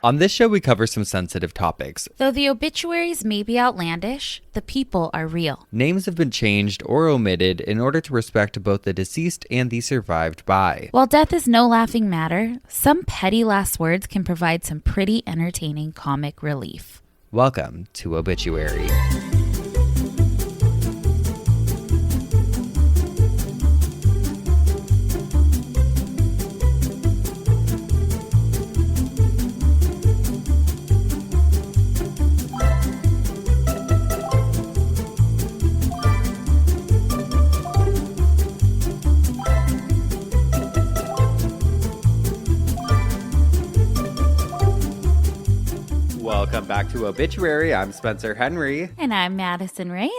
On this show, we cover some sensitive topics. Though the obituaries may be outlandish, the people are real. Names have been changed or omitted in order to respect both the deceased and the survived by. While death is no laughing matter, some petty last words can provide some pretty entertaining comic relief. Welcome to Obituary. Welcome back to Obituary. I'm Spencer Henry. And I'm Madison Reyes.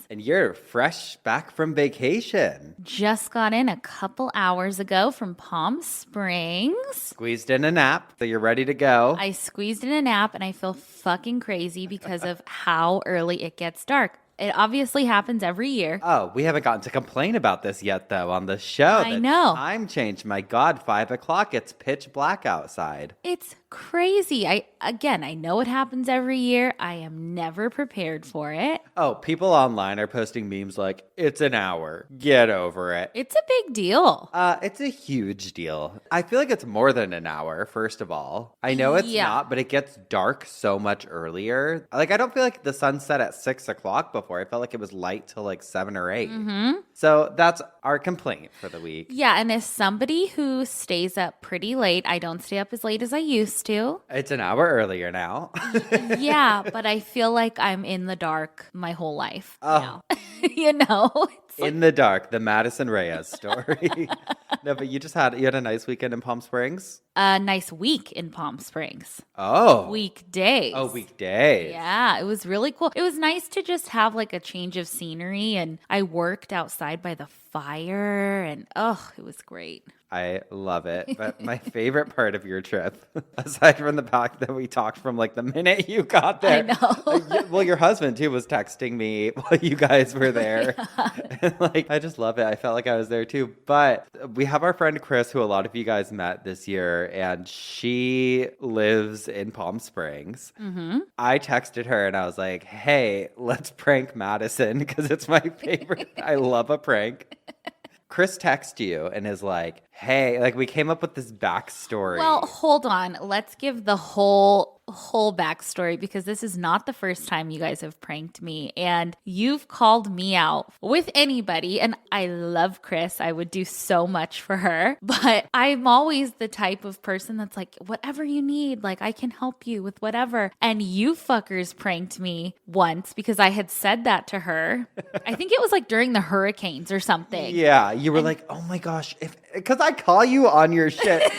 And you're fresh back from vacation. Just got in a couple hours ago from Palm Springs. Squeezed in a nap, so you're ready to go. I squeezed in a nap and I feel fucking crazy because of how early it gets dark. It obviously happens every year. Oh, we haven't gotten to complain about this yet, though, on the show. I know. Time change. My God, 5 o'clock. It's pitch black outside. It's crazy. I know it happens every year. I am never prepared for it. Oh, people online are posting memes like, it's an hour. Get over it. It's a big deal. It's a huge deal. I feel like it's more than an hour, first of all. I know it's not, but it gets dark so much earlier. Like, I don't feel like the sun set at 6 o'clock before. I felt like it was light till like 7 or 8. Mm-hmm. So that's our complaint for the week. Yeah, and as somebody who stays up pretty late, I don't stay up as late as I used to. It's an hour earlier now. Yeah, but I feel like I'm in the dark my whole life. Oh. You know? In the dark, the Madison Reyes story. No, but you had a nice weekend in Palm Springs? A nice week in Palm Springs. Oh. Weekdays. Oh, weekdays. Yeah, it was really cool. It was nice to just have like a change of scenery, and I worked outside by the fire, and it was great. I love it. But my favorite part of your trip, aside from the fact that we talked from like the minute you got there. I know. Your husband too was texting me while you guys were there. Yeah. And I just love it. I felt like I was there too. But we have our friend Chris, who a lot of you guys met this year, and she lives in Palm Springs. Mm-hmm. I texted her and I was like, hey, let's prank Madison because it's my favorite. I love a prank. Chris texts you and is like, hey, we came up with this backstory. Well, hold on. Let's give the whole backstory, because this is not the first time you guys have pranked me, and you've called me out with anybody, and I love Chris. I would do so much for her, but I'm always the type of person that's like, whatever you need, I can help you with whatever. And you fuckers pranked me once because I had said that to her. I think it was during the hurricanes or something. Yeah, you were like, oh my gosh, because I call you on your shit.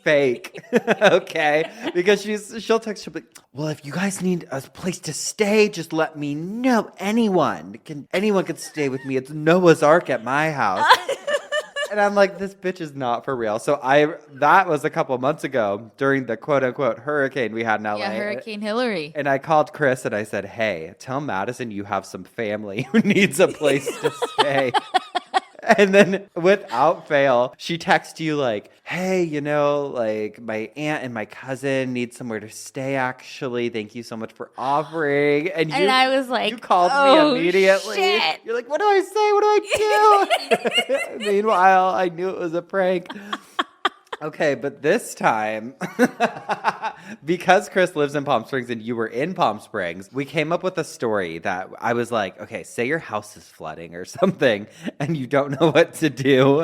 Fake. Okay, because she'll text, she'll be like, well, if you guys need a place to stay, just let me know. Anyone can stay with me. It's Noah's Ark at my house. And I'm like, this bitch is not for real. So that was a couple months ago during the quote unquote hurricane we had in LA. Yeah, Hurricane Hillary. And I called Chris and I said, hey, tell Madison you have some family who needs a place to stay. And then without fail, she texts you like, hey, my aunt and my cousin need somewhere to stay, actually. Thank you so much for offering. And I was like, you called me immediately. Shit. You're like, what do I say? What do I do? Meanwhile, I knew it was a prank. Okay, but this time, because Chris lives in Palm Springs and you were in Palm Springs, we came up with a story that I was like, okay, say your house is flooding or something and you don't know what to do.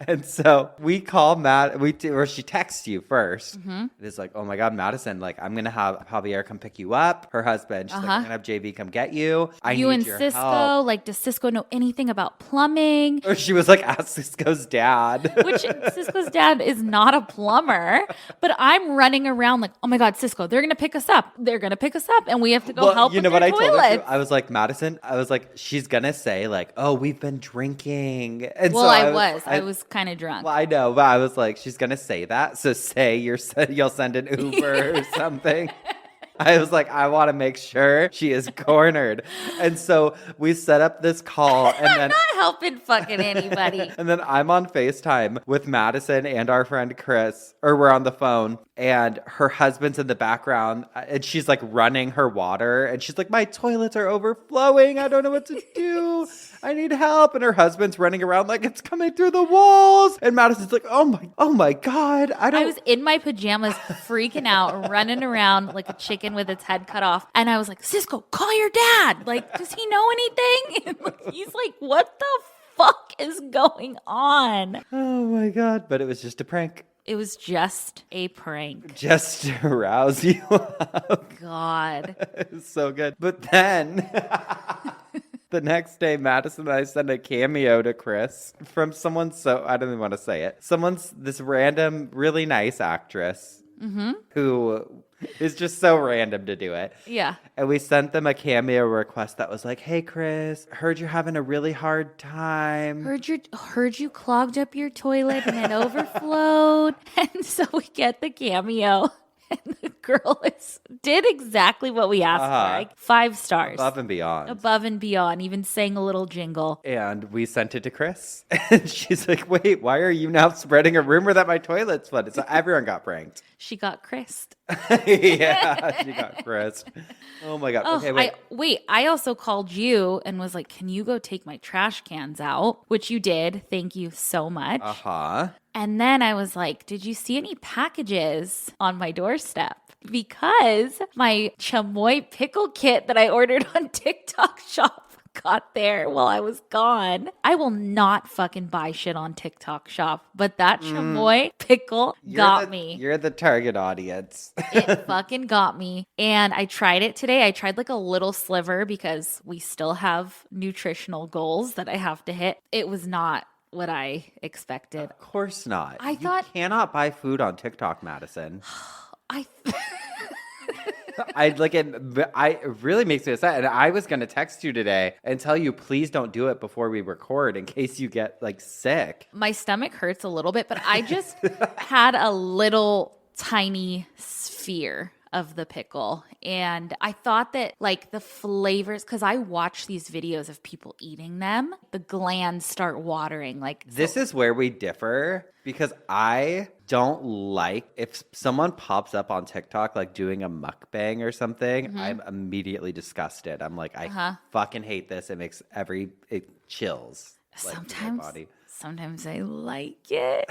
And so we call or she texts you first. Mm-hmm. It's like, oh my God, Madison, I'm going to have Javier come pick you up, her husband. She's like, I'm going to have JV come get you. You and Cisco, does Cisco know anything about plumbing? Or she was like, ask Cisco's dad. Which Cisco's dad is not a plumber, but I'm running around like, oh my God, Cisco, they're going to pick us up. They're going to pick us up and we have to go help with their toilets. I told her? I was like, Madison, she's going to say oh, we've been drinking. And I was kind of drunk. Well, I know, but I was like, she's going to say that. So say you'll send an Uber or something. I was like, I want to make sure she is cornered. And so we set up this call and I'm then not helping fucking anybody. and then I'm on FaceTime with Madison and our friend Chris, or we're on the phone, and her husband's in the background, and she's like running her water, and she's like, my toilets are overflowing. I don't know what to do. I need help. And her husband's running around like it's coming through the walls. And Madison's like, oh my God. I was in my pajamas freaking out, running around like a chicken with its head cut off. And I was like, Cisco, call your dad. Like, does he know anything? And like, he's like, what the fuck is going on? Oh my God. But it was just a prank. It was just a prank. Just to rouse you up. God. It was so good. But then the next day, Madison and I sent a cameo to Chris from someone, so I don't even want to say it. Someone's this random, really nice actress who is just so random to do it. Yeah. And we sent them a cameo request that was like, hey, Chris, heard you're having a really hard time. Heard you clogged up your toilet and it overflowed. And so we get the cameo. And the girl did exactly what we asked for. Like 5 stars. Above and beyond. Above and beyond. Even sang a little jingle. And we sent it to Chris. And she's like, wait, why are you now spreading a rumor that my toilet's flooded? So everyone got pranked. She got Christ. Yeah, she got Christ. Oh my God. Oh, Okay, wait. I also called you and was like, can you go take my trash cans out? Which you did. Thank you so much. Uh-huh. And then I was like, did you see any packages on my doorstep? Because my chamoy pickle kit that I ordered on TikTok Shop got there while I was gone. I will not fucking buy shit on TikTok Shop, but that chamoy pickle got me. You're the target audience. It fucking got me. And I tried it today. I tried like a little sliver because we still have nutritional goals that I have to hit. It was not what I expected. Of course not. I thought you cannot buy food on TikTok, Madison. It really makes me upset. And I was going to text you today and tell you, please don't do it before we record in case you get like sick. My stomach hurts a little bit, but I just had a little tiny sphere of the pickle. And I thought that like the flavors, because I watch these videos of people eating them, the glands start watering. This is where we differ, because I don't like if someone pops up on TikTok like doing a mukbang or something, I'm immediately disgusted. I'm like, I fucking hate this. It makes it chills. Sometimes I like it.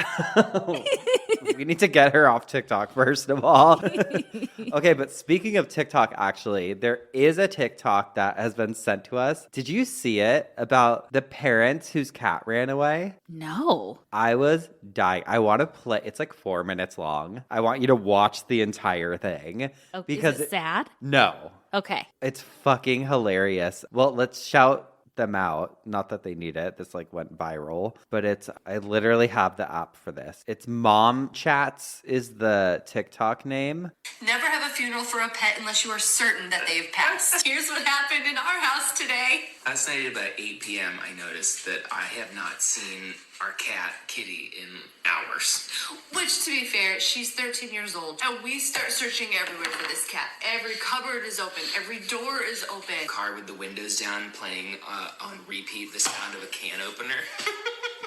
We need to get her off TikTok first of all. Okay, but speaking of TikTok, actually, there is a TikTok that has been sent to us. Did you see it about the parents whose cat ran away? No. I was dying. I want to play. It's like 4 minutes long. I want you to watch the entire thing. Oh, because is it sad? No. Okay. It's fucking hilarious. Well, let's shout them out. Not that they need it. This like went viral, but I literally have the app for this. It's Mom Chats is the TikTok name. Never have a funeral for a pet unless you are certain that they've passed. Here's what happened in our house today. Last night at about 8 p.m., I noticed that I have not seen our cat, Kitty, in hours. Which, to be fair, she's 13 years old. And we start searching everywhere for this cat. Every cupboard is open. Every door is open. Car with the windows down, playing on repeat the sound of a can opener.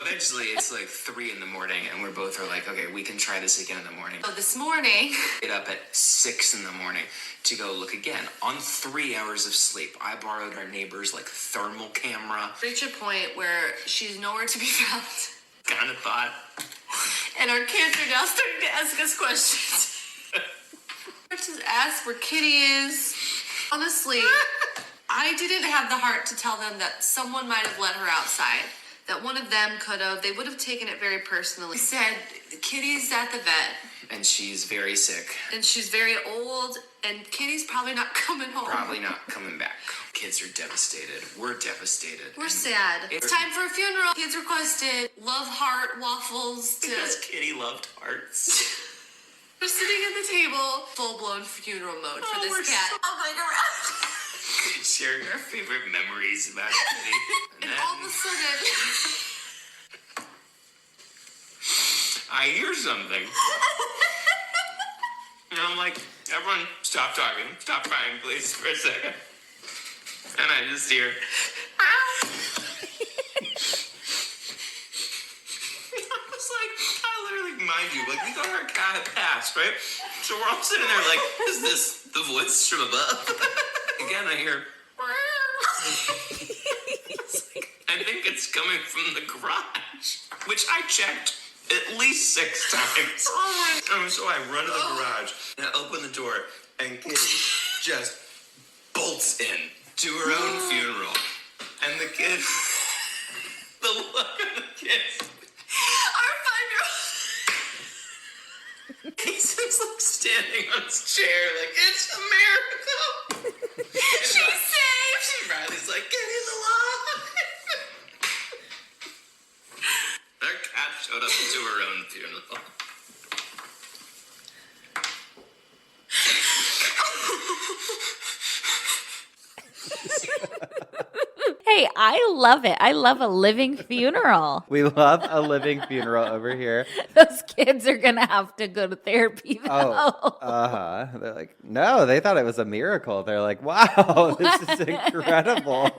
Eventually, it's like 3 in the morning, and we're both like, okay, we can try this again in the morning. So this morning, Get up at 6 in the morning to go look again. On 3 hours of sleep, I borrowed our neighbor's like thermal camera. reach a point where she's nowhere to be found. Kind of thought. And our kids are now starting to ask us questions. Just ask where Kitty is. Honestly, I didn't have the heart to tell them that someone might have let her outside. That one of them could have. They would have taken it very personally. Said, Kitty's at the vet. And she's very sick. And she's very old. And Kitty's probably not coming home. Probably not coming back. Kids are devastated. We're devastated. We're sad. It's time for a funeral. Kids requested love heart waffles to... Because Kitty loved hearts. We're sitting at the table, full-blown funeral mode for this cat. I'm like around. Sharing our favorite memories about Kitty. And all of a sudden... I hear something. And I'm I'm like, everyone, stop talking. Stop crying, please, for a second. And I just hear... I was like, I literally, mind you, like, we thought our cat had passed, right? So we're all sitting there like, is this the voice from above? Again, I hear... I think it's coming from the garage, which I checked at least 6 times. So I run to the garage and I open the door, and Kitty just bolts in to her own funeral. And the kid, the look on the kid, our 5-year-old, he's just like standing on his chair, like, it's a miracle. She's safe. Riley's like, Kitty's alive. Their cat showed up to her own funeral. Hey, I love it. I love a living funeral. We love a living funeral over here. Those kids are going to have to go to therapy, though. Oh, They're like, no, they thought it was a miracle. They're like, wow, this is incredible.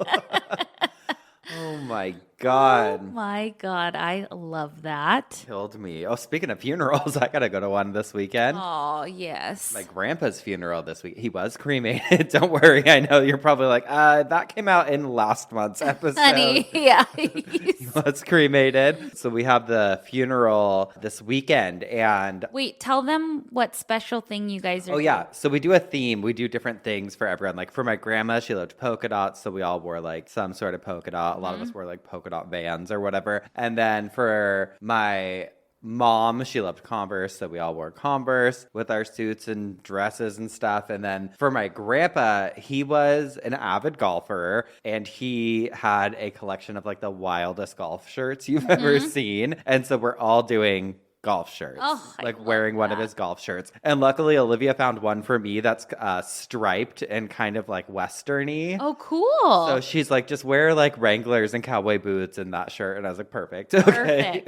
Oh my God. Oh my God. I love that. Killed me. Oh, speaking of funerals, I got to go to one this weekend. Oh, yes. My grandpa's funeral this week. He was cremated. Don't worry. I know you're probably like, that came out in last month's episode. Honey, yeah. He was cremated. So we have the funeral this weekend. And Wait, tell them what special thing you guys are doing. yeah. So we do a theme. We do different things for everyone. Like for my grandma, she loved polka dots. So we all wore like some sort of polka dot. A lot of us wore like polka dot Vans or whatever. And then for my mom, she loved Converse, so we all wore Converse with our suits and dresses and stuff. And then for my grandpa, he was an avid golfer, and he had a collection of like the wildest golf shirts you've ever seen. And so we're all doing golf shirts, like wearing one of his golf shirts. And luckily Olivia found one for me that's striped and kind of like westerny. Oh, cool. So she's like, just wear like Wranglers and cowboy boots and that shirt. And I was like, perfect. Okay.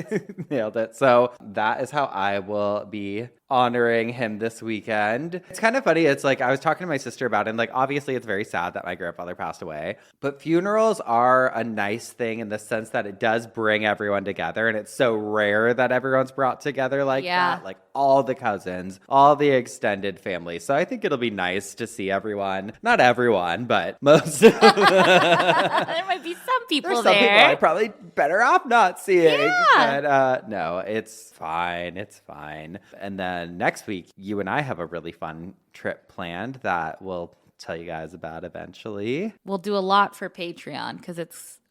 Nailed it. So that is how I will be honoring him this weekend. It's kind of funny. It's like, I was talking to my sister about it, and like, obviously it's very sad that my grandfather passed away, but funerals are a nice thing in the sense that it does bring everyone together. And it's so rare that everyone's brought together like that. Like all the cousins, all the extended family. So I think it'll be nice to see everyone. Not everyone, but most of them. There might be some people There's some there. people I'm probably better off not seeing. Yeah. But no, it's fine. It's fine. And then next week, you and I have a really fun trip planned that we'll tell you guys about eventually. We'll do a lot for Patreon because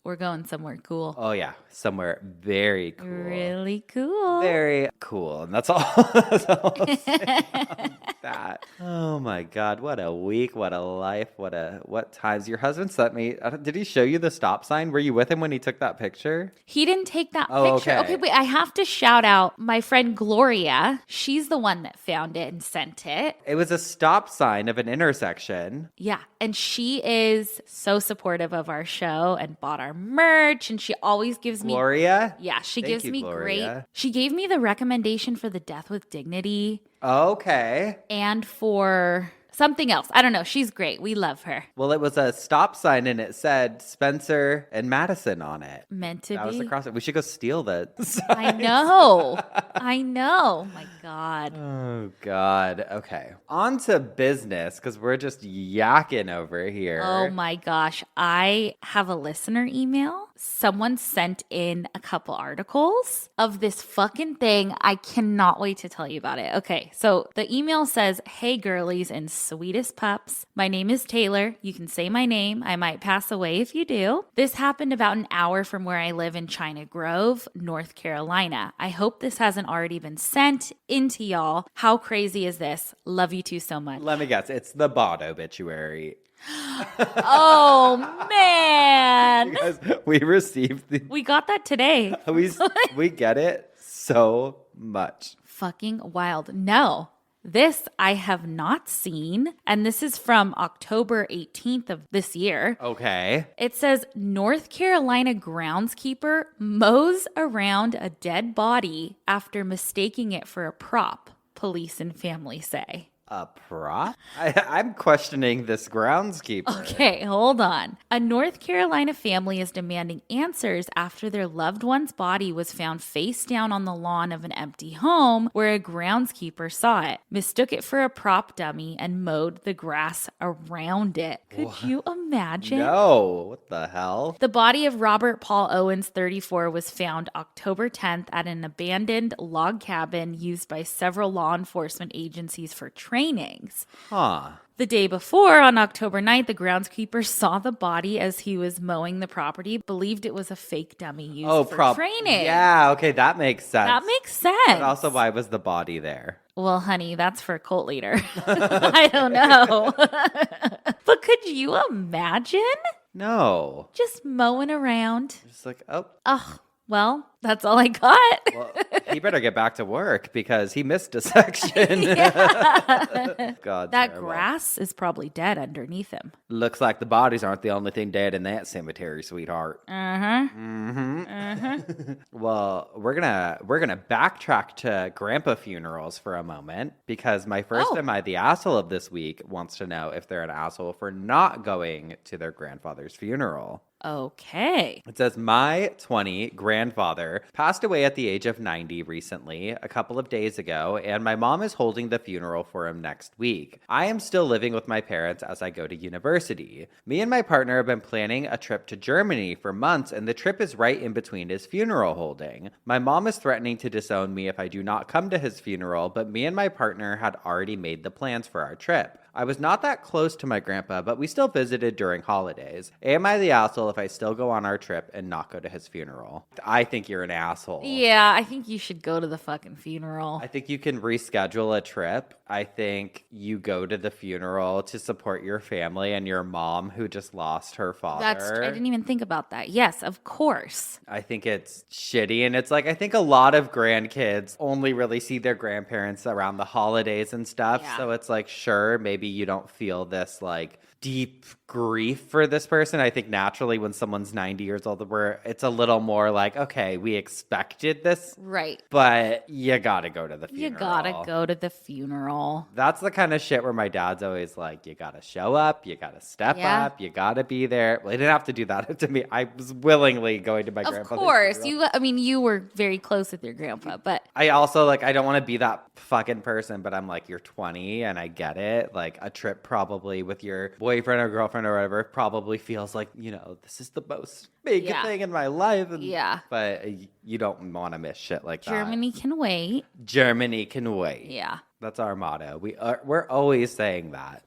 we're going somewhere cool. Oh yeah, somewhere very cool. Really cool. Very cool. And that's all. That's all I'll say on that. Oh my God, what a week, what a life, what times. Your husband sent me, did he show you the stop sign? Were you with him when he took that picture? He didn't take that Oh, picture. okay. Okay, wait, I have to shout out my friend Gloria. She's the one that found it and sent it. It was a stop sign of an intersection. Yeah, and she is so supportive of our show and bought our merch, and she always gives me Gloria? Yeah, she Thank gives you, me Gloria. great. She gave me the recommendation for the Death with Dignity Okay. and for something else. I don't know. She's great. We love her. Well, it was a stop sign and it said Spencer and Madison on it. Meant to That was be. the crossing. We should go steal the sign. I know. I know. My God. Oh, God. Okay. On to business, because we're just yakking over here. Oh my gosh. I have a listener email. Someone sent in a couple articles of this fucking thing. I cannot wait to tell you about it. Okay, so the email says, "Hey girlies and sweetest pups. My name is Taylor. You can say my name. I might pass away if you do. This happened about an hour from where I live in China Grove, North Carolina. I hope this hasn't already been sent into y'all. How crazy is this? Love you two so much." Let me guess. It's the bot obituary. Oh, man. Because we received the... We got that today. We get it so much. Fucking wild. No, this I have not seen. And this is from October 18th of this year. Okay. It says North Carolina groundskeeper mows around a dead body after mistaking it for a prop, police and family say. A prop? I'm questioning this groundskeeper. Okay, hold on. A North Carolina family is demanding answers after their loved one's body was found face down on the lawn of an empty home where a groundskeeper saw it, mistook it for a prop dummy, and mowed the grass around it. Could you imagine? No, what the hell? The body of Robert Paul Owens, 34, was found October 10th at an abandoned log cabin used by several law enforcement agencies for trainings. Huh. The day before, on October 9th, the groundskeeper saw the body as he was mowing the property, believed it was a fake dummy used for training. Yeah, okay, that makes sense. That makes sense. But also, why was the body there? Well, honey, that's for a cult leader. I don't know. But could you imagine? No. Just mowing around. Just like, oh. Ugh. Well, that's all I got. Well, he better get back to work because he missed a section. God, That terrible. grass is probably dead underneath him. Looks like the bodies aren't the only thing dead in that cemetery, sweetheart. Well, we're gonna backtrack to grandpa funerals for a moment because my first Am I the Asshole of this week wants to know if they're an asshole for not going to their grandfather's funeral. Okay. It says, my 20 grandfather passed away at the age of 90 recently, a couple of days ago, and my mom is holding the funeral for him next week. I am still living with my parents as I go to university. Me and my partner have been planning a trip to Germany for months, and the trip is right in between his funeral holding. My mom is threatening to disown me if I do not come to his funeral, but me and my partner had already made the plans for our trip. I was not that close to my grandpa, but we still visited during holidays. Am I the asshole if I still go on our trip and not go to his funeral? I think you're an asshole. Yeah, I think you should go to the fucking funeral. I think you can reschedule a trip. I think you go to the funeral to support your family and your mom who just lost her father. I didn't even think about that. Yes, of course. I think it's shitty. And it's like, I think a lot of grandkids only really see their grandparents around the holidays and stuff. Yeah. So it's like, sure, maybe you don't feel this like deep grief for this person. I think naturally when someone's 90 years old, it's a little more like, okay, we expected this. Right. But you gotta go to the funeral. You gotta go to the funeral. That's the kind of shit where my dad's always like, you gotta show up, you gotta step up, you gotta be there. Well, he didn't have to do that to me. I was willingly going to my grandfather's Of course. funeral. You were very close with your grandpa, but I also, like, I don't want to be that fucking person, but I'm like, you're 20 and I get it. Like, a trip probably with your boyfriend or girlfriend or whatever probably feels like, this is the most big thing in my life. And, but you don't want to miss shit like that. Germany can wait. Germany can wait. Yeah. That's our motto. We're always saying that.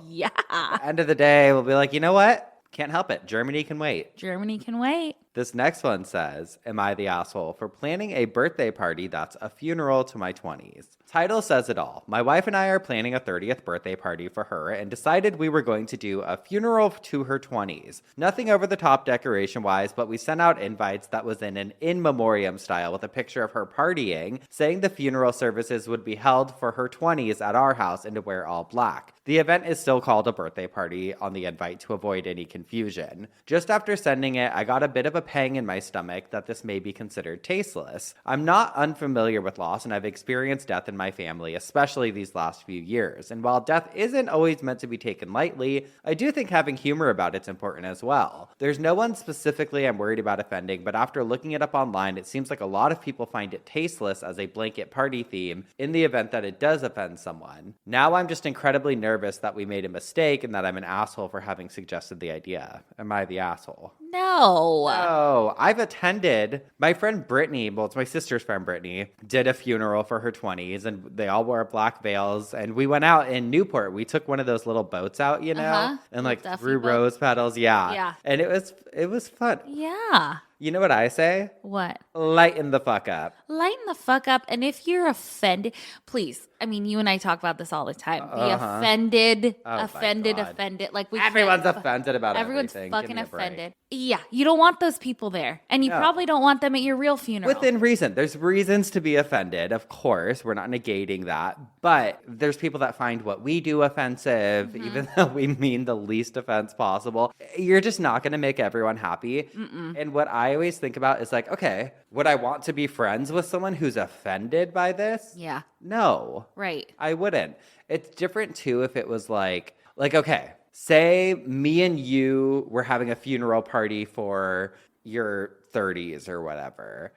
Yeah. At the end of the day, we'll be like, you know what? Can't help it. Germany can wait. Germany can wait. This next one says, am I the asshole for planning a birthday party that's a funeral to my 20s? Title says it all. My wife and I are planning a 30th birthday party for her and decided we were going to do a funeral to her 20s. Nothing over the top decoration-wise, but we sent out invites that was in an in memoriam style with a picture of her partying, saying the funeral services would be held for her 20s at our house and to wear all black. The event is still called a birthday party on the invite to avoid any confusion. Just after sending it, I got a bit of a pang in my stomach that this may be considered tasteless. I'm not unfamiliar with loss, and I've experienced death in my family, especially these last few years. And while death isn't always meant to be taken lightly, I do think having humor about it's important as well. There's no one specifically I'm worried about offending, but after looking it up online, it seems like a lot of people find it tasteless as a blanket party theme in the event that it does offend someone. Now I'm just incredibly nervous that we made a mistake and that I'm an asshole for having suggested the idea. Am I the asshole? No. I've attended. My friend Brittany, well, it's my sister's friend Brittany, did a funeral for her 20s, and they all wore black veils. And we went out in Newport. We took one of those little boats out, and like threw rose petals. Yeah. And it was fun. Yeah. You know what I say? What? Lighten the fuck up. Lighten the fuck up. And if you're offended, please, I mean, you and I talk about this all the time. Be offended, offended. Like everyone's offended about everyone's everything. Fucking offended. Yeah. You don't want those people there. And you probably don't want them at your real funeral. Within reason. There's reasons to be offended, of course. We're not negating that. But there's people that find what we do offensive, even though we mean the least offense possible. You're just not going to make everyone happy. And what I I always think about is like, okay, would I want to be friends with someone who's offended by this? Yeah. No. Right. I wouldn't. It's different too if it was like, okay, say me and you were having a funeral party for your 30s or whatever.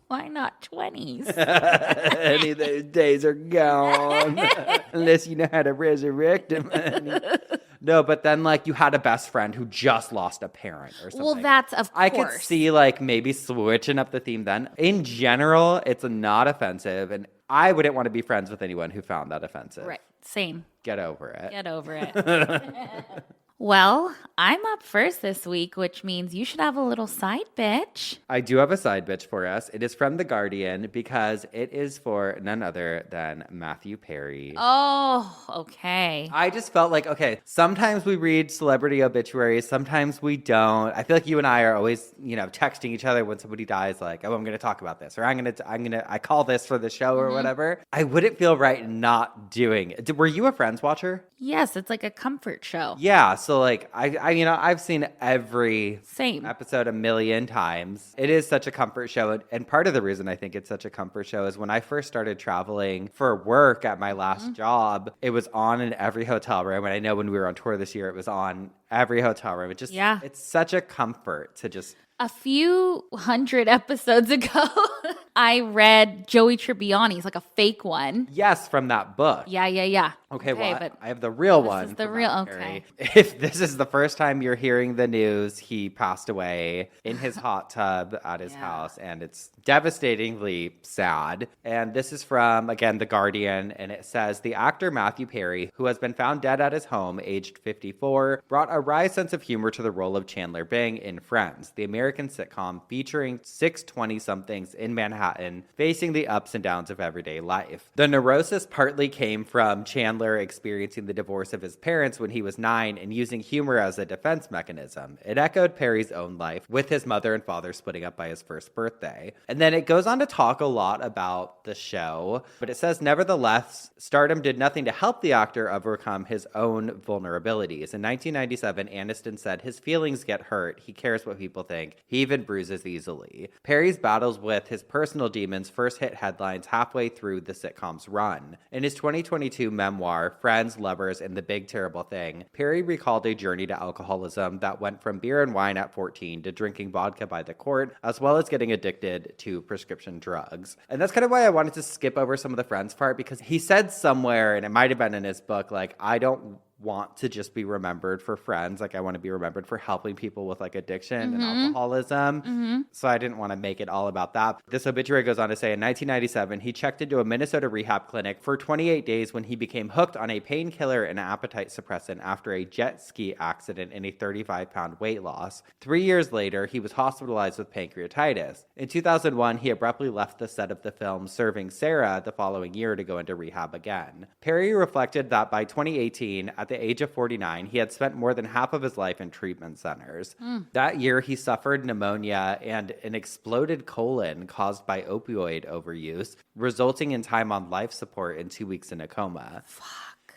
Why not 20s? Any of those days are gone. Unless you know how to resurrect them. No, but then like you had a best friend who just lost a parent or something. Well, that's of course. I could see like maybe switching up the theme then. In general, it's not offensive. And I wouldn't want to be friends with anyone who found that offensive. Right. Same. Get over it. Get over it. Well, I'm up first this week, which means you should have a little side bitch. I do have a side bitch for us. It is from The Guardian because it is for none other than Matthew Perry. Oh, okay. I just felt like, okay, sometimes we read celebrity obituaries, sometimes we don't. I feel like you and I are always, texting each other when somebody dies, like, oh, I'm going to talk about this, or I call this for the show or whatever. I wouldn't feel right not doing it. Were you a Friends watcher? Yes, it's like a comfort show. Yeah, so like I've seen every Same episode a million times. It is such a comfort show, and part of the reason I think it's such a comfort show is when I first started traveling for work at my last job, it was on in every hotel room, and I know when we were on tour this year, it was on every hotel room. It's such a comfort to just. A few hundred episodes ago, I read Joey Tribbiani's, like a fake one. Yes, from that book. Yeah. Okay, well, but I have the real this one. is the from real. Matt Okay. Perry. If this is the first time you're hearing the news, he passed away in his hot tub at his house, and it's devastatingly sad. And this is from, again, The Guardian, and it says, the actor Matthew Perry, who has been found dead at his home, aged 54, brought a wry sense of humor to the role of Chandler Bing in Friends, the American sitcom featuring 6 20-somethings in Manhattan facing the ups and downs of everyday life. The neurosis partly came from Chandler experiencing the divorce of his parents when he was 9 and using humor as a defense mechanism. It echoed Perry's own life, with his mother and father splitting up by his first birthday. And then it goes on to talk a lot about the show, but it says, nevertheless, stardom did nothing to help the actor overcome his own vulnerabilities. In 1997, Aniston said, his feelings get hurt. He cares what people think. He even bruises easily. Perry's battles with his personal demons first hit headlines halfway through the sitcom's run. In his 2022 memoir, Friends, Lovers, and the Big Terrible Thing, Perry recalled a journey to alcoholism that went from beer and wine at 14 to drinking vodka by the quart, as well as getting addicted to prescription drugs. And that's kind of why I wanted to skip over some of the Friends part, because he said somewhere, and it might have been in his book, like, I don't want to just be remembered for Friends. Like, I want to be remembered for helping people with like addiction and alcoholism. So I didn't want to make it all about that. This obituary goes on to say, in 1997, he checked into a Minnesota rehab clinic for 28 days when he became hooked on a painkiller and appetite suppressant after a jet ski accident and a 35-pound weight loss. 3 years later, he was hospitalized with pancreatitis. In 2001, he abruptly left the set of the film Serving Sarah the following year to go into rehab again. Perry reflected that by 2018, at the age of 49, he had spent more than half of his life in treatment centers. That year, he suffered pneumonia and an exploded colon caused by opioid overuse, resulting in time on life support and 2 weeks in a coma.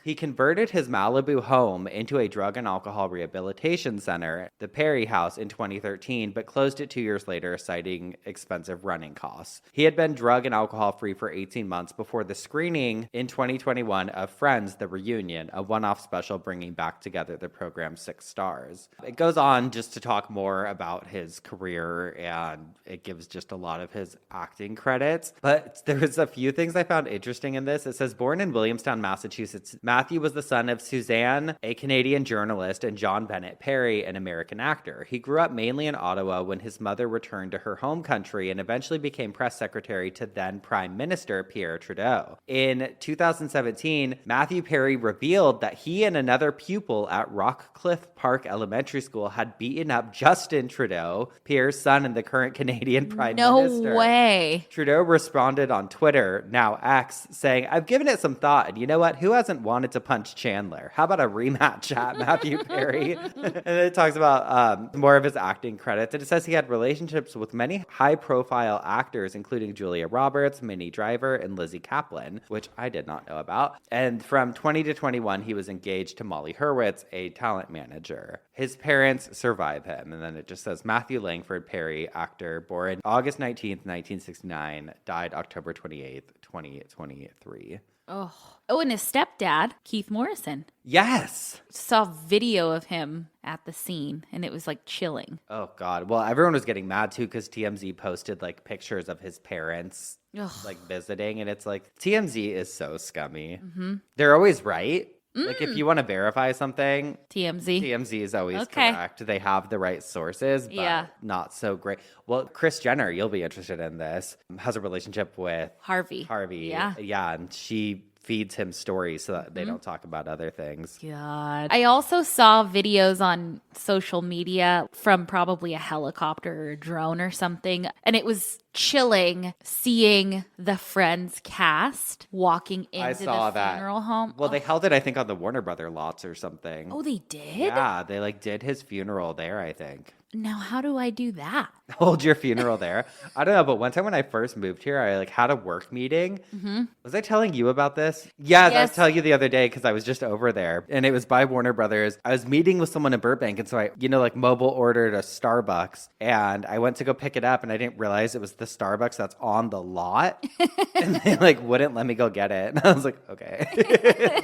He converted his Malibu home into a drug and alcohol rehabilitation center, the Perry House, in 2013, but closed it 2 years later, citing expensive running costs. He had been drug and alcohol free for 18 months before the screening in 2021 of Friends, The Reunion, a one-off special bringing back together the program's 6 stars. It goes on just to talk more about his career, and it gives just a lot of his acting credits. But there was a few things I found interesting in this. It says, born in Williamstown, Massachusetts, Matthew was the son of Suzanne, a Canadian journalist, and John Bennett Perry, an American actor. He grew up mainly in Ottawa when his mother returned to her home country and eventually became press secretary to then Prime Minister Pierre Trudeau. In 2017, Matthew Perry revealed that he and another pupil at Rockcliffe Park Elementary School had beaten up Justin Trudeau, Pierre's son and the current Canadian Prime Minister. No way. Trudeau responded on Twitter, now X, saying, I've given it some thought, and you know what? Who hasn't wanted wanted to punch Chandler. How about a rematch at Matthew Perry? And then it talks about more of his acting credits. And it says he had relationships with many high-profile actors, including Julia Roberts, Minnie Driver, and Lizzie Kaplan, which I did not know about. And from 20 to 21, he was engaged to Molly Hurwitz, a talent manager. His parents survive him. And then it just says Matthew Langford Perry, actor, born August 19th, 1969, died October 28th, 2023. Oh, and his stepdad, Keith Morrison. Yes. Saw video of him at the scene, and it was like chilling. Oh, God. Well, everyone was getting mad, too, because TMZ posted like pictures of his parents like visiting. And it's like, TMZ is so scummy. Mm-hmm. They're always right. Like, if you want to verify something, TMZ is always correct. They have the right sources, but not so great. Well, Kris Jenner, you'll be interested in this, has a relationship with Harvey. Yeah. Yeah, and she feeds him stories so that they don't talk about other things. God. I also saw videos on social media from probably a helicopter or a drone or something, and it was chilling seeing the Friends cast walking into the funeral home. Well, they held it, I think, on the Warner Brother lots or something. Oh, they did? Yeah, they like did his funeral there, I think. Now, how do I do that? Hold your funeral there. I don't know, but one time when I first moved here, I like had a work meeting. Was I telling you about this? Yes. I was telling you the other day because I was just over there, and it was by Warner Brothers. I was meeting with someone in Burbank, and so I, like mobile ordered a Starbucks, and I went to go pick it up, and I didn't realize it was the Starbucks that's on the lot, and they like wouldn't let me go get it. And I was like, okay.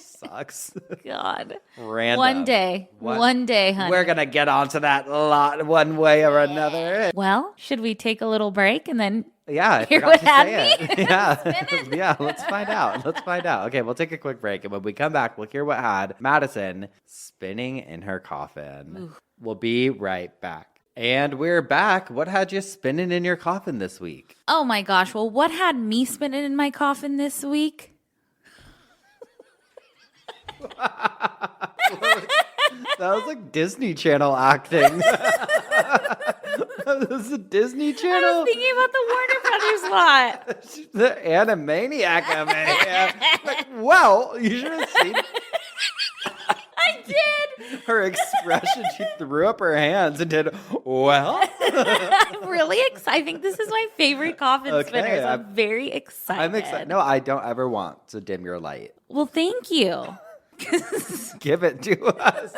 Sucks. God. Random. One day, honey. We're going to get onto that lot one way or another. Well, should we take a little break and then I hear forgot what to had say me? it. Yeah, let's find out. Okay, we'll take a quick break. And when we come back, we'll hear what had Madison spinning in her coffin. Ooh. We'll be right back. And we're back. What had you spinning in your coffin this week? Oh my gosh. Well, what had me spinning in my coffin this week? That was like Disney Channel acting. This is a Disney Channel. I was thinking about the Warner Brothers lot. The Animaniac of it. Like, well, you should have seen I did. her expression. She threw up her hands and did, well. I'm really excited. I think this is my favorite coffin spinner. So I'm very excited. I'm excited. No, I don't ever want to dim your light. Well, thank you. Give it to us.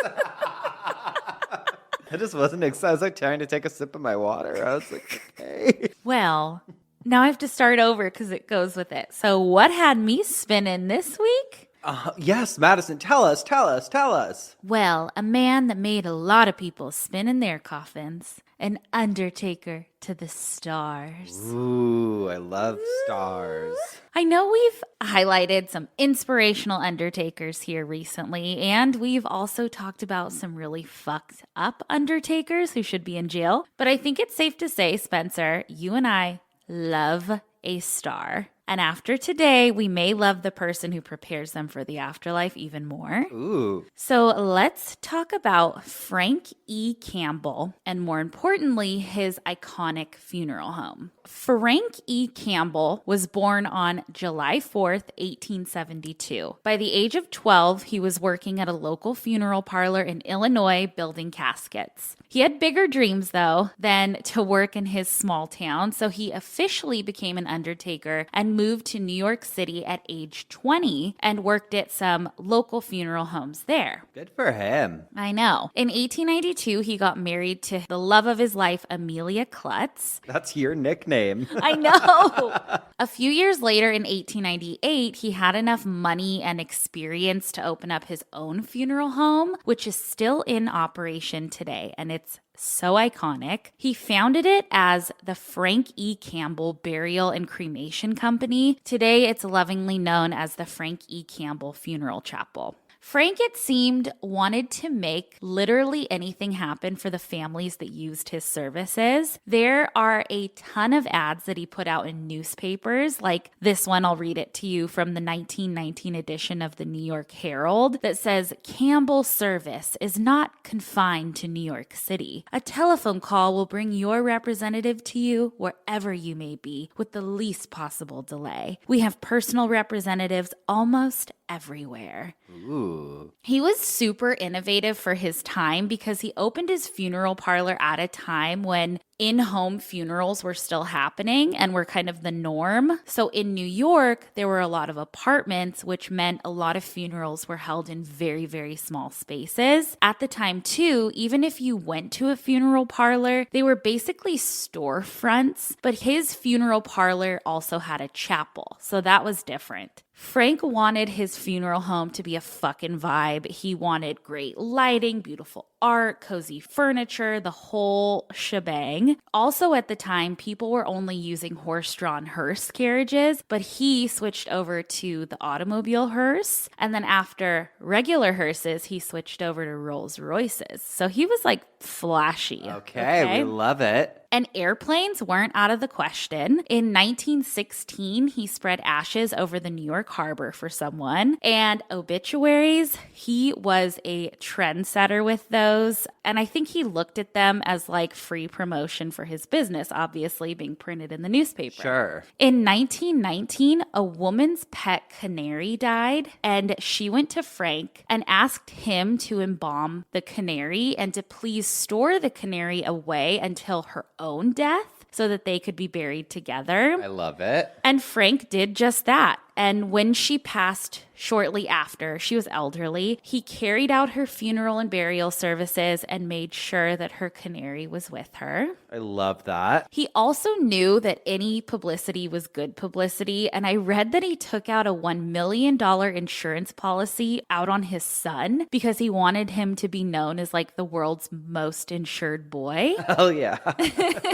I just wasn't excited. I was like trying to take a sip of my water. I was like, okay. Well, now I have to start over because it goes with it. So what had me spinning this week? Yes, Madison, tell us. Well, a man that made a lot of people spin in their coffins. An undertaker to the stars. Ooh, I love stars. I know we've highlighted some inspirational undertakers here recently, and we've also talked about some really fucked up undertakers who should be in jail. But I think it's safe to say, Spencer, you and I love a star. And after today, we may love the person who prepares them for the afterlife even more. Ooh. So let's talk about Frank E. Campbell, and more importantly, his iconic funeral home. Frank E. Campbell was born on July 4th, 1872. By the age of 12, he was working at a local funeral parlor in Illinois building caskets. He had bigger dreams, though, than to work in his small town, so he officially became an undertaker and moved to New York City at age 20 and worked at some local funeral homes there. Good for him. I know. In 1892, he got married to the love of his life, Amelia Klutz. That's your nickname. I know. A few years later, in 1898, he had enough money and experience to open up his own funeral home, which is still in operation today, and it's so iconic. He founded it as the Frank E. Campbell Burial and Cremation Company. Today, it's lovingly known as the Frank E. Campbell Funeral Chapel. Frank, it seemed, wanted to make literally anything happen for the families that used his services. There are a ton of ads that he put out in newspapers, like this one, I'll read it to you from the 1919 edition of the New York Herald, that says, "Campbell's service is not confined to New York City. A telephone call will bring your representative to you wherever you may be with the least possible delay. We have personal representatives almost everywhere. Ooh. He was super innovative for his time because he opened his funeral parlor at a time when in-home funerals were still happening and were kind of the norm. So in New York, there were a lot of apartments, which meant a lot of funerals were held in very, very small spaces. At the time too, even if you went to a funeral parlor, they were basically storefronts, but his funeral parlor also had a chapel. So that was different. Frank wanted his funeral home to be a fucking vibe. He wanted great lighting, beautiful art, cozy furniture, the whole shebang. Also at the time, people were only using horse-drawn hearse carriages, but he switched over to the automobile hearse. And then after regular hearses, he switched over to Rolls Royces. So he was like flashy. Okay, we love it. And airplanes weren't out of the question. In 1916, he spread ashes over the New York harbor for someone. And obituaries, he was a trendsetter with those. And I think he looked at them as like free promotion for his business, obviously being printed in the newspaper. Sure. In 1919, a woman's pet canary died, and she went to Frank and asked him to embalm the canary and to please store the canary away until her own death so that they could be buried together. I love it. And Frank did just that. And when she passed shortly after, she was elderly, he carried out her funeral and burial services and made sure that her canary was with her. I love that. He also knew that any publicity was good publicity, and I read that he took out a $1 million insurance policy out on his son because he wanted him to be known as like the world's most insured boy. Hell yeah.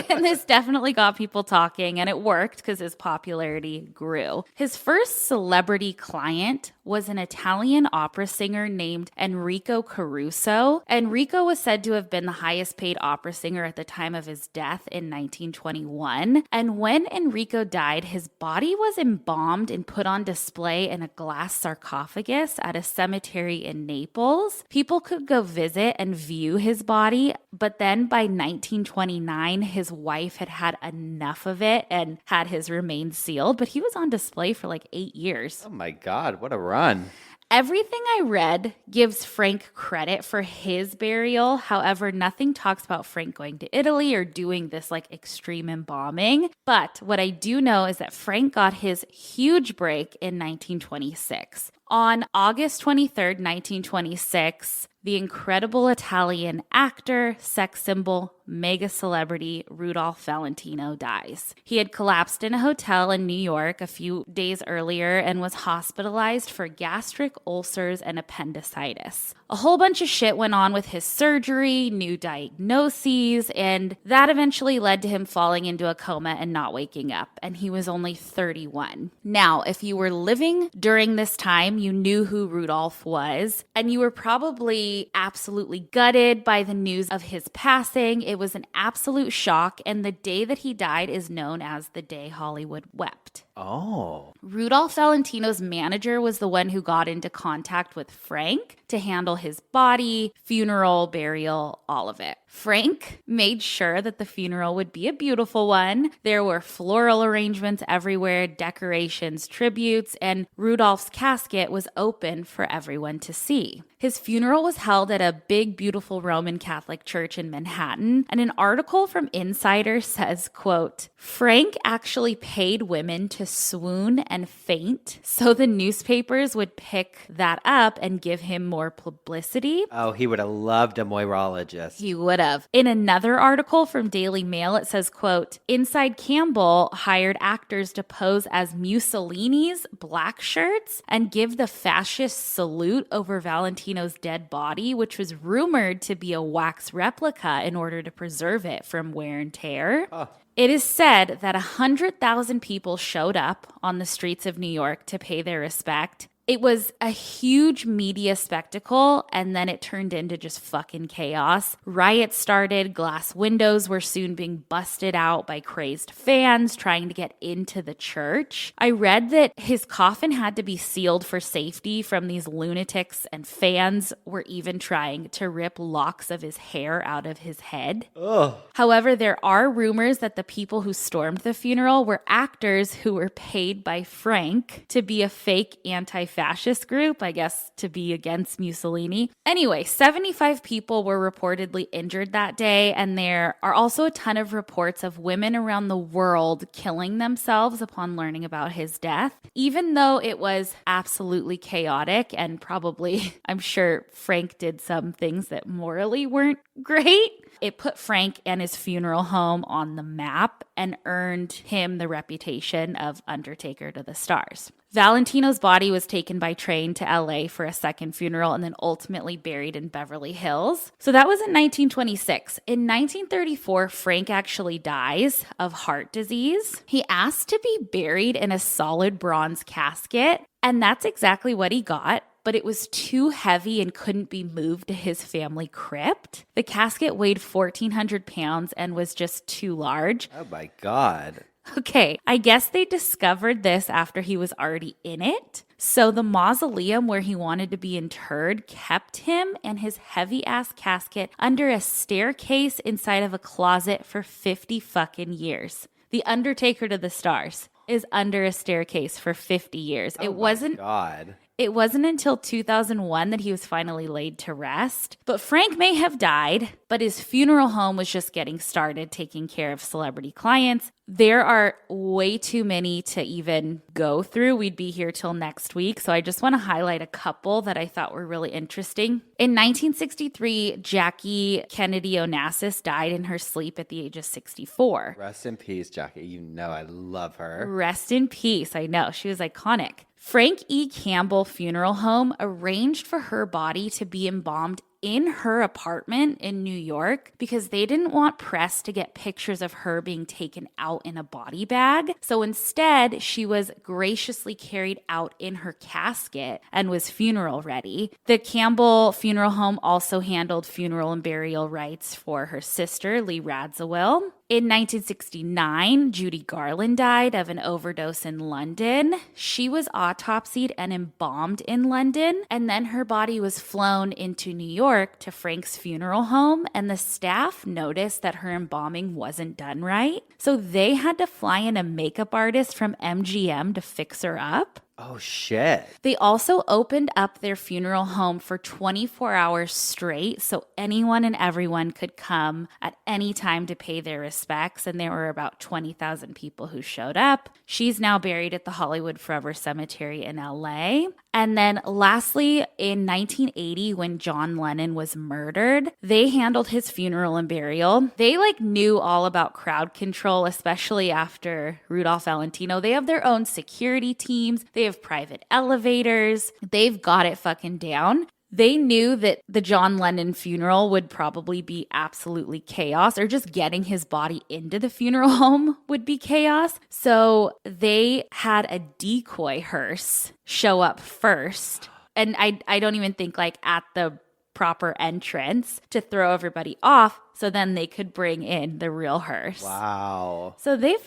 And this definitely got people talking, and it worked because his popularity grew. His first celebrity client was an Italian opera singer named Enrico Caruso. Enrico was said to have been the highest paid opera singer at the time of his death in 1921. And when Enrico died, his body was embalmed and put on display in a glass sarcophagus at a cemetery in Naples. People could go visit and view his body, but then by 1929, his wife had had enough of it and had his remains sealed, but he was on display for like 8 years. Oh my God, what a run. Everything I read gives Frank credit for his burial. However, nothing talks about Frank going to Italy or doing this like extreme embalming. But what I do know is that Frank got his huge break in 1926. On August 23rd, 1926, the incredible Italian actor, sex symbol, mega celebrity Rudolph Valentino dies. He had collapsed in a hotel in New York a few days earlier and was hospitalized for gastric ulcers and appendicitis. A whole bunch of shit went on with his surgery, new diagnoses, and that eventually led to him falling into a coma and not waking up, and he was only 31. Now, if you were living during this time, you knew who Rudolph was, and you were probably absolutely gutted by the news of his passing. It was an absolute shock, and the day that he died is known as the day Hollywood wept. Oh. Rudolph Valentino's manager was the one who got into contact with Frank to handle his body, funeral, burial, all of it. Frank made sure that the funeral would be a beautiful one. There were floral arrangements everywhere, decorations, tributes, and Rudolph's casket was open for everyone to see. His funeral was held at a big, beautiful Roman Catholic church in Manhattan, and an article from Insider says, quote, Frank actually paid women to swoon and faint, so the newspapers would pick that up and give him more publicity. Oh, he would have loved a moirologist. He would have. In another article from Daily Mail, it says, quote, Inside Campbell hired actors to pose as Mussolini's black shirts and give the fascist salute over Valentino's dead body, which was rumored to be a wax replica in order to preserve it from wear and tear. Oh. It is said that 100,000 people showed up on the streets of New York to pay their respect. It was a huge media spectacle, and then it turned into just fucking chaos. Riots started, glass windows were soon being busted out by crazed fans trying to get into the church. I read that his coffin had to be sealed for safety from these lunatics, and fans were even trying to rip locks of his hair out of his head. Ugh. However, there are rumors that the people who stormed the funeral were actors who were paid by Frank to be a fake anti-fascist fascist group, I guess, to be against Mussolini. Anyway, 75 people were reportedly injured that day, and there are also a ton of reports of women around the world killing themselves upon learning about his death. Even though it was absolutely chaotic, and probably, I'm sure Frank did some things that morally weren't great, it put Frank and his funeral home on the map and earned him the reputation of Undertaker to the Stars. Valentino's body was taken by train to LA for a second funeral and then ultimately buried in Beverly Hills. So that was in 1926. In 1934, Frank actually dies of heart disease. He asked to be buried in a solid bronze casket, and that's exactly what he got. But it was too heavy and couldn't be moved to his family crypt. The casket weighed 1,400 pounds and was just too large. Oh my God. Okay, I guess they discovered this after he was already in it. So the mausoleum where he wanted to be interred kept him and his heavy-ass casket under a staircase inside of a closet for 50 fucking years. The Undertaker to the Stars is under a staircase for 50 years. Oh my God. It wasn't until 2001 that he was finally laid to rest. But Frank may have died, but his funeral home was just getting started taking care of celebrity clients. There are way too many to even go through. We'd be here till next week. So I just want to highlight a couple that I thought were really interesting. In 1963, Jackie Kennedy Onassis died in her sleep at the age of 64. Rest in peace, Jackie. You know I love her. Rest in peace. I know. She was iconic. Frank E. Campbell Funeral Home arranged for her body to be embalmed in her apartment in New York because they didn't want press to get pictures of her being taken out in a body bag. So instead, she was graciously carried out in her casket and was funeral ready. The Campbell Funeral Home also handled funeral and burial rites for her sister, Lee Radziwill. In 1969, Judy Garland died of an overdose in London. She was autopsied and embalmed in London, and then her body was flown into New York to Frank's funeral home, and the staff noticed that her embalming wasn't done right. So they had to fly in a makeup artist from MGM to fix her up. Oh, shit. They also opened up their funeral home for 24 hours straight, so anyone and everyone could come at any time to pay their respects, and there were about 20,000 people who showed up. She's now buried at the Hollywood Forever Cemetery in LA. And then lastly, in 1980, when John Lennon was murdered, they handled his funeral and burial. They knew all about crowd control, especially after Rudolph Valentino. They have their own security teams. They have private elevators. They've got it fucking down. They knew that the John Lennon funeral would probably be absolutely chaos, or just getting his body into the funeral home would be chaos. So they had a decoy hearse show up first. And I don't even think at the proper entrance to throw everybody off, so then they could bring in the real hearse. Wow. So they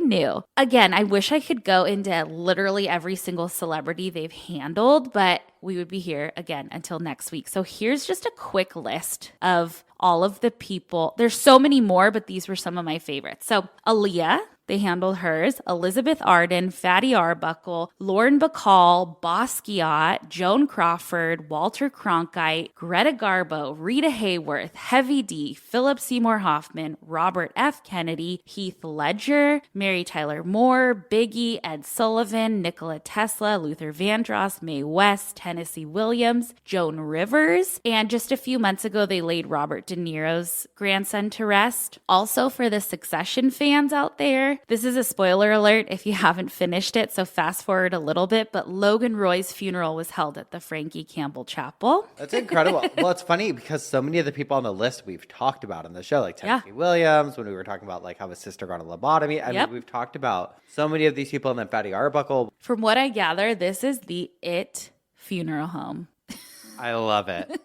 knew. Again, I wish I could go into literally every single celebrity they've handled, but we would be here again until next week. So here's just a quick list of all of the people. There's so many more, but these were some of my favorites. So Aaliyah, they handled hers. Elizabeth Arden, Fatty Arbuckle, Lauren Bacall, Basquiat, Joan Crawford, Walter Cronkite, Greta Garbo, Rita Hayworth, Heavy D, Philip Seymour Hoffman, Robert F. Kennedy, Heath Ledger, Mary Tyler Moore, Biggie, Ed Sullivan, Nikola Tesla, Luther Vandross, Mae West, Tennessee Williams, Joan Rivers, and just a few months ago, they laid Robert De Niro's grandson to rest. Also, for the Succession fans out there, this is a spoiler alert if you haven't finished it, so fast forward a little bit, but Logan Roy's funeral was held at the Frankie Campbell Chapel. That's incredible. Well, it's funny because so many of the people on the list we've talked about on the show, like Tennessee Williams, when we were talking about how his sister got a lobotomy. I mean, we've talked about so many of these people, and then Fatty Arbuckle. From what I gather, this is the It funeral home. I love it.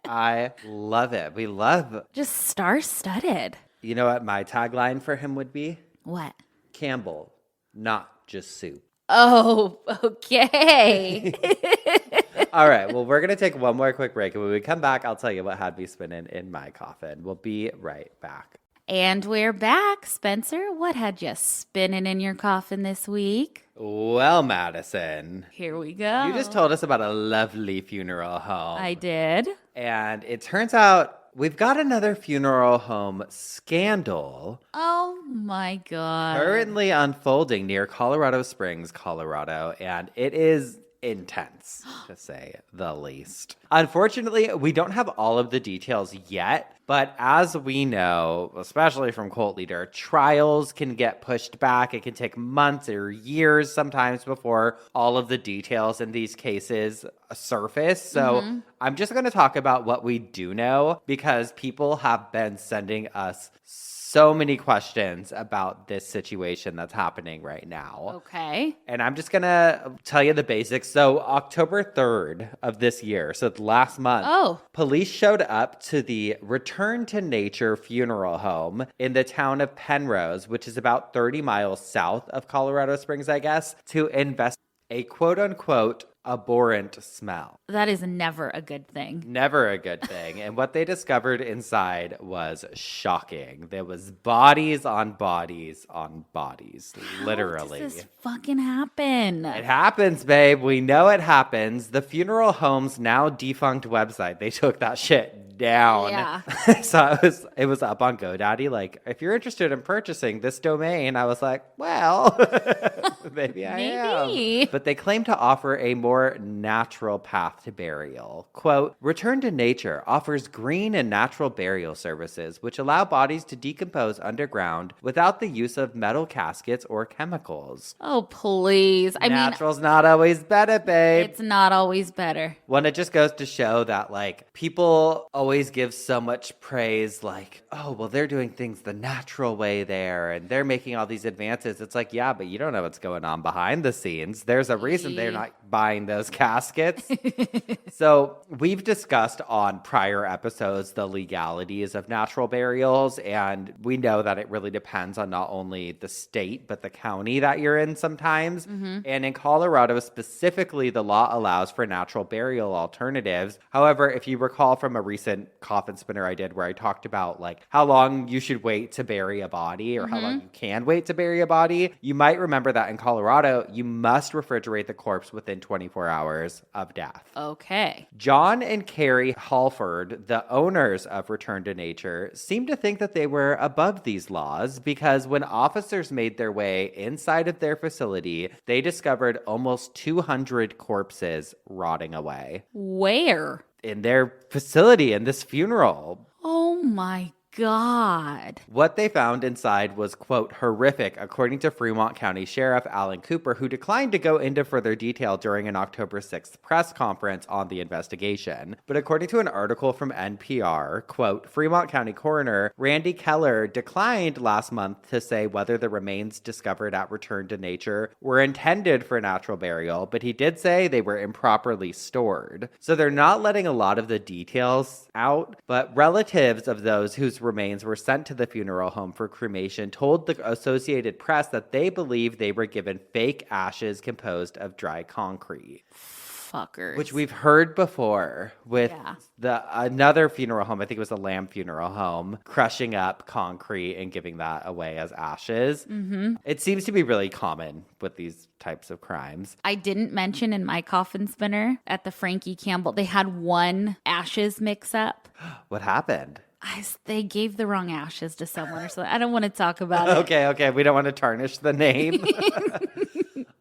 I love it. We love... Just star-studded. You know what my tagline for him would be? What? Campbell, not just soup. Oh, okay. All right. Well, we're going to take one more quick break. And when we come back, I'll tell you what had me spinning in my coffin. We'll be right back. And we're back. Spencer, what had you spinning in your coffin this week? Well, Madison, Here we go. you just told us about a lovely funeral home. I did. And it turns out we've got another funeral home scandal Oh my God. currently unfolding near Colorado Springs, Colorado, and it is intense, to say the least. Unfortunately, we don't have all of the details yet, but as we know, especially from Cult Leader, trials can get pushed back. It can take months or years sometimes before all of the details in these cases surface. So I'm just going to talk about what we do know because people have been sending us so many questions about this situation that's happening right now. Okay. And I'm just going to tell you the basics. So October 3rd of this year, so last month, police showed up to the Return to Nature funeral home in the town of Penrose, which is about 30 miles south of Colorado Springs, I guess, to investigate a quote-unquote abhorrent smell. That is never a good thing. Never a good thing. And what they discovered inside was shocking. There was bodies on bodies on bodies, literally. How does this fucking happen? It happens, babe. We know it happens. The funeral home's now defunct website, they took that shit down. Yeah. So it was up on GoDaddy. Like, if you're interested in purchasing this domain, I was like, well, maybe I am. But they claim to offer a more natural path to burial. Quote, Return to Nature offers green and natural burial services, which allow bodies to decompose underground without the use of metal caskets or chemicals. Oh, please. Natural's not always better, babe. It's not always better. Well, it just goes to show that, like, people always give so much praise, like, oh, well, they're doing things the natural way there, and they're making all these advances. It's like, yeah, but you don't know what's going on behind the scenes. There's a reason they're not buying those caskets. So we've discussed on prior episodes the legalities of natural burials, and we know that it really depends on not only the state, but the county that you're in sometimes. And in Colorado specifically, the law allows for natural burial alternatives. However, if you recall from a recent coffin spinner I did where I talked about like how long you should wait to bury a body or how long you can wait to bury a body, you might remember that in Colorado, you must refrigerate the corpse within 24 hours of death. Okay. John and Carrie Halford, the owners of Return to Nature, seem to think that they were above these laws because when officers made their way inside of their facility, they discovered almost 200 corpses rotting away. Where? In their facility, in this funeral. Oh my God. What they found inside was, quote, horrific, according to Fremont County Sheriff Alan Cooper, who declined to go into further detail during an October 6th press conference on the investigation. But according to an article from NPR, quote, Fremont County Coroner Randy Keller declined last month to say whether the remains discovered at Return to Nature were intended for natural burial, but he did say they were improperly stored. So they're not letting a lot of the details out, but relatives of those whose remains were sent to the funeral home for cremation told the Associated Press that they believe they were given fake ashes composed of dry concrete. Fuckers. Which we've heard before with another funeral home, I think it was a Lamb funeral home, crushing up concrete and giving that away as ashes. It seems to be really common with these types of crimes. I didn't mention in my coffin spinner at the Frankie Campbell, they had one ashes mix up. What happened? They gave the wrong ashes to someone or something. I don't want to talk about it. Okay. We don't want to tarnish the name.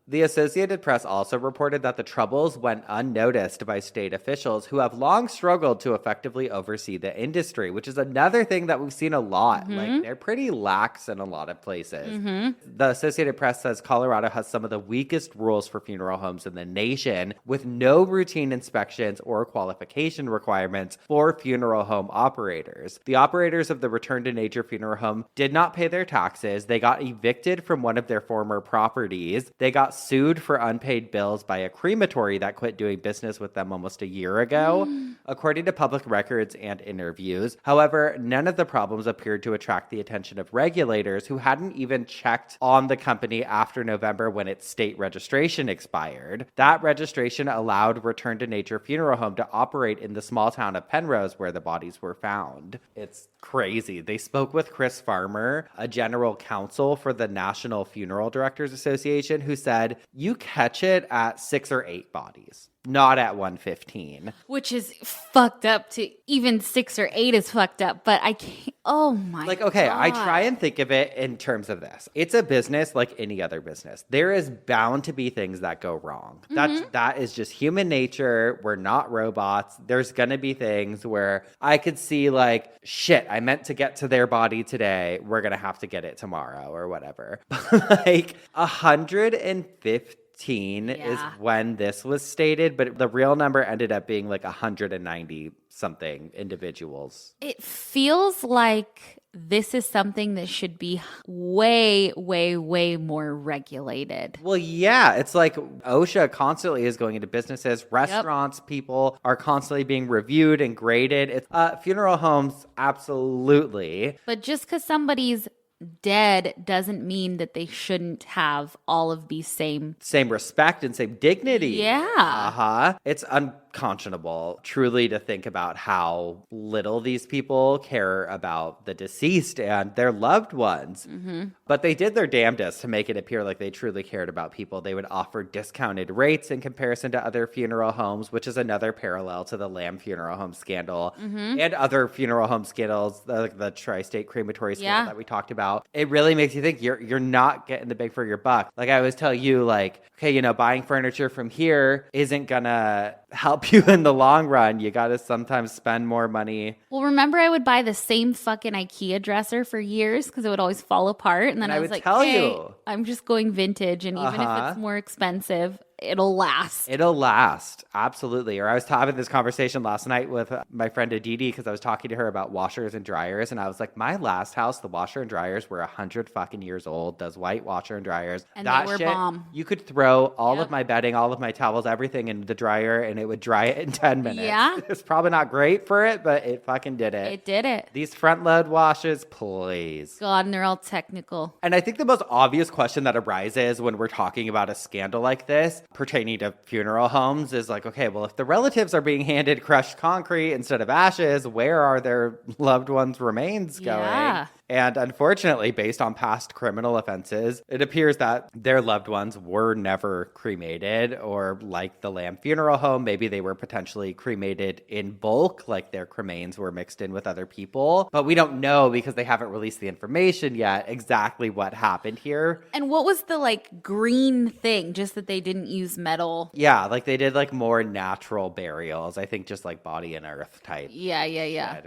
The Associated Press also reported that the troubles went unnoticed by state officials who have long struggled to effectively oversee the industry, which is another thing that we've seen a lot. Like, they're pretty lax in a lot of places. The Associated Press says Colorado has some of the weakest rules for funeral homes in the nation, with no routine inspections or qualification requirements for funeral home operators. The operators of the Return to Nature funeral home did not pay their taxes. They got evicted from one of their former properties. They got sued for unpaid bills by a crematory that quit doing business with them almost a year ago, according to public records and interviews. However, none of the problems appeared to attract the attention of regulators who hadn't even checked on the company after November when its state registration expired. That registration allowed Return to Nature Funeral Home to operate in the small town of Penrose where the bodies were found. It's crazy. They spoke with Chris Farmer, a general counsel for the National Funeral Directors Association, who said, you catch it at 6 or 8 bodies, not at 115. Which is fucked up. To even 6 or 8 is fucked up, but I can't. Oh my Like, okay, God. I try and think of it in terms of this. It's a business like any other business. There is bound to be things that go wrong. That is just human nature. We're not robots. There's going to be things where I could see like, shit, I meant to get to their body today. We're going to have to get it tomorrow or whatever. Like 115 is when this was stated, but the real number ended up being like 190 something individuals. It feels like this is something that should be way, way, way more regulated. Well, yeah, it's like OSHA constantly is going into businesses, restaurants, people are constantly being reviewed and graded. It's funeral homes, absolutely. But just because somebody's dead doesn't mean that they shouldn't have all of these same respect and same dignity. Yeah. It's unconscionable truly to think about how little these people care about the deceased and their loved ones. But they did their damnedest to make it appear like they truly cared about people. They would offer discounted rates in comparison to other funeral homes, which is another parallel to the Lamb Funeral Home scandal and other funeral home scandals, like the Tri-State Crematory scandal that we talked about. It really makes you think you're not getting the bang for your buck. Like I always tell you, like, okay, you know, buying furniture from here isn't gonna help you in the long run. You gotta sometimes spend more money. Well, remember I would buy the same fucking IKEA dresser for years because it would always fall apart. And then I was like, tell hey, you. I'm just going vintage. And even if it's more expensive, it'll last. It'll last. Absolutely. Or I was having this conversation last night with my friend Aditi because I was talking to her about washers and dryers. And I was like, my last house, the washer and dryers were 100 fucking years old. Does white washer and dryers. And that they were shit, bomb. You could throw all of my bedding, all of my towels, everything in the dryer and it would dry it in 10 minutes. Yeah. It's probably not great for it, but it fucking did it. It did it. These front load washes, please. God, and they're all technical. And I think the most obvious question that arises when we're talking about a scandal like this pertaining to funeral homes is like, okay, well, if the relatives are being handed crushed concrete instead of ashes, where are their loved ones' remains going? Yeah. And unfortunately, based on past criminal offenses, it appears that their loved ones were never cremated, or like the Lamb Funeral Home, maybe they were potentially cremated in bulk, like their cremains were mixed in with other people. But we don't know because they haven't released the information yet exactly what happened here. And what was the like green thing? Just that they didn't use metal. Yeah, like they did like more natural burials. I think just like body and earth type. Yeah.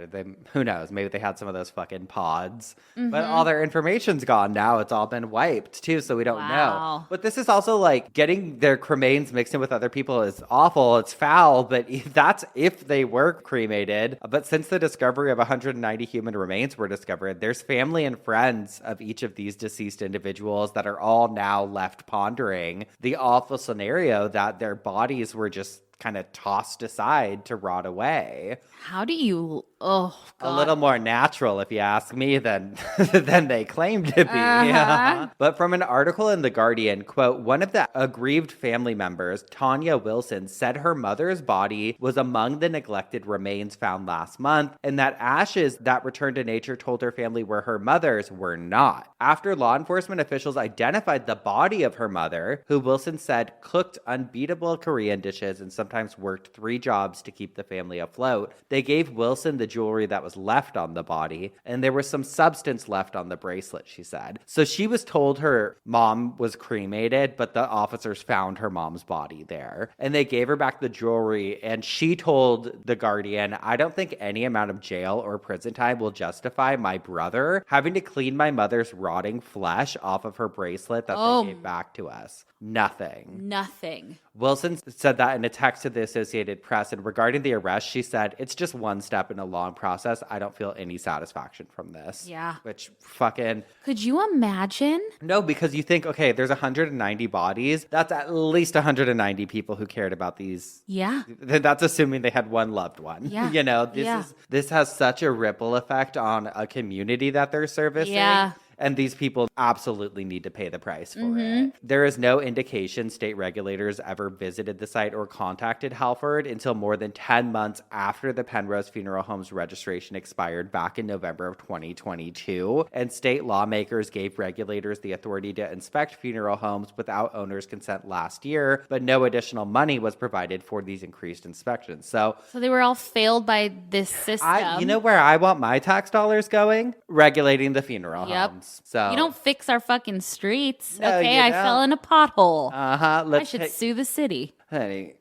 Who knows? Maybe they had some of those fucking pods. But all their information's gone now. It's all been wiped too, so we don't know. But this is also like getting their cremains mixed in with other people is awful. It's foul, but that's if they were cremated. But since the discovery of 190 human remains were discovered, there's family and friends of each of these deceased individuals that are all now left pondering the awful scenario that their bodies were just kind of tossed aside to rot away. How do you... Oh, God. A little more natural, if you ask me, than they claim to be. Yeah. But from an article in The Guardian, quote, one of the aggrieved family members, Tanya Wilson, said her mother's body was among the neglected remains found last month, and that ashes that Return to Nature told her family were her mother's were not. After law enforcement officials identified the body of her mother, who Wilson said cooked unbeatable Korean dishes and sometimes worked 3 jobs to keep the family afloat, they gave Wilson the jewelry that was left on the body, and there was some substance left on the bracelet, she said. So she was told her mom was cremated, but the officers found her mom's body there. And they gave her back the jewelry, and she told The Guardian, I don't think any amount of jail or prison time will justify my brother having to clean my mother's rotting flesh off of her bracelet that they gave back to us. Nothing. Wilson said that in a text to the Associated Press. And regarding the arrest, she said, it's just one step in a long process. I don't feel any satisfaction from this. Yeah. Which fucking... Could you imagine? No, because you think, okay, there's 190 bodies. That's at least 190 people who cared about these. Yeah. That's assuming they had one loved one. Yeah. You know, this has such a ripple effect on a community that they're servicing. Yeah. And these people absolutely need to pay the price for it. There is no indication state regulators ever visited the site or contacted Halford until more than 10 months after the Penrose Funeral Home's registration expired back in November of 2022. And state lawmakers gave regulators the authority to inspect funeral homes without owners' consent last year, but no additional money was provided for these increased inspections. So they were all failed by this system. you know where I want my tax dollars going? Regulating the funeral homes. So you don't fix our fucking streets. No, okay, you I don't. fell in a pothole. Uh-huh. I should sue the city. Honey,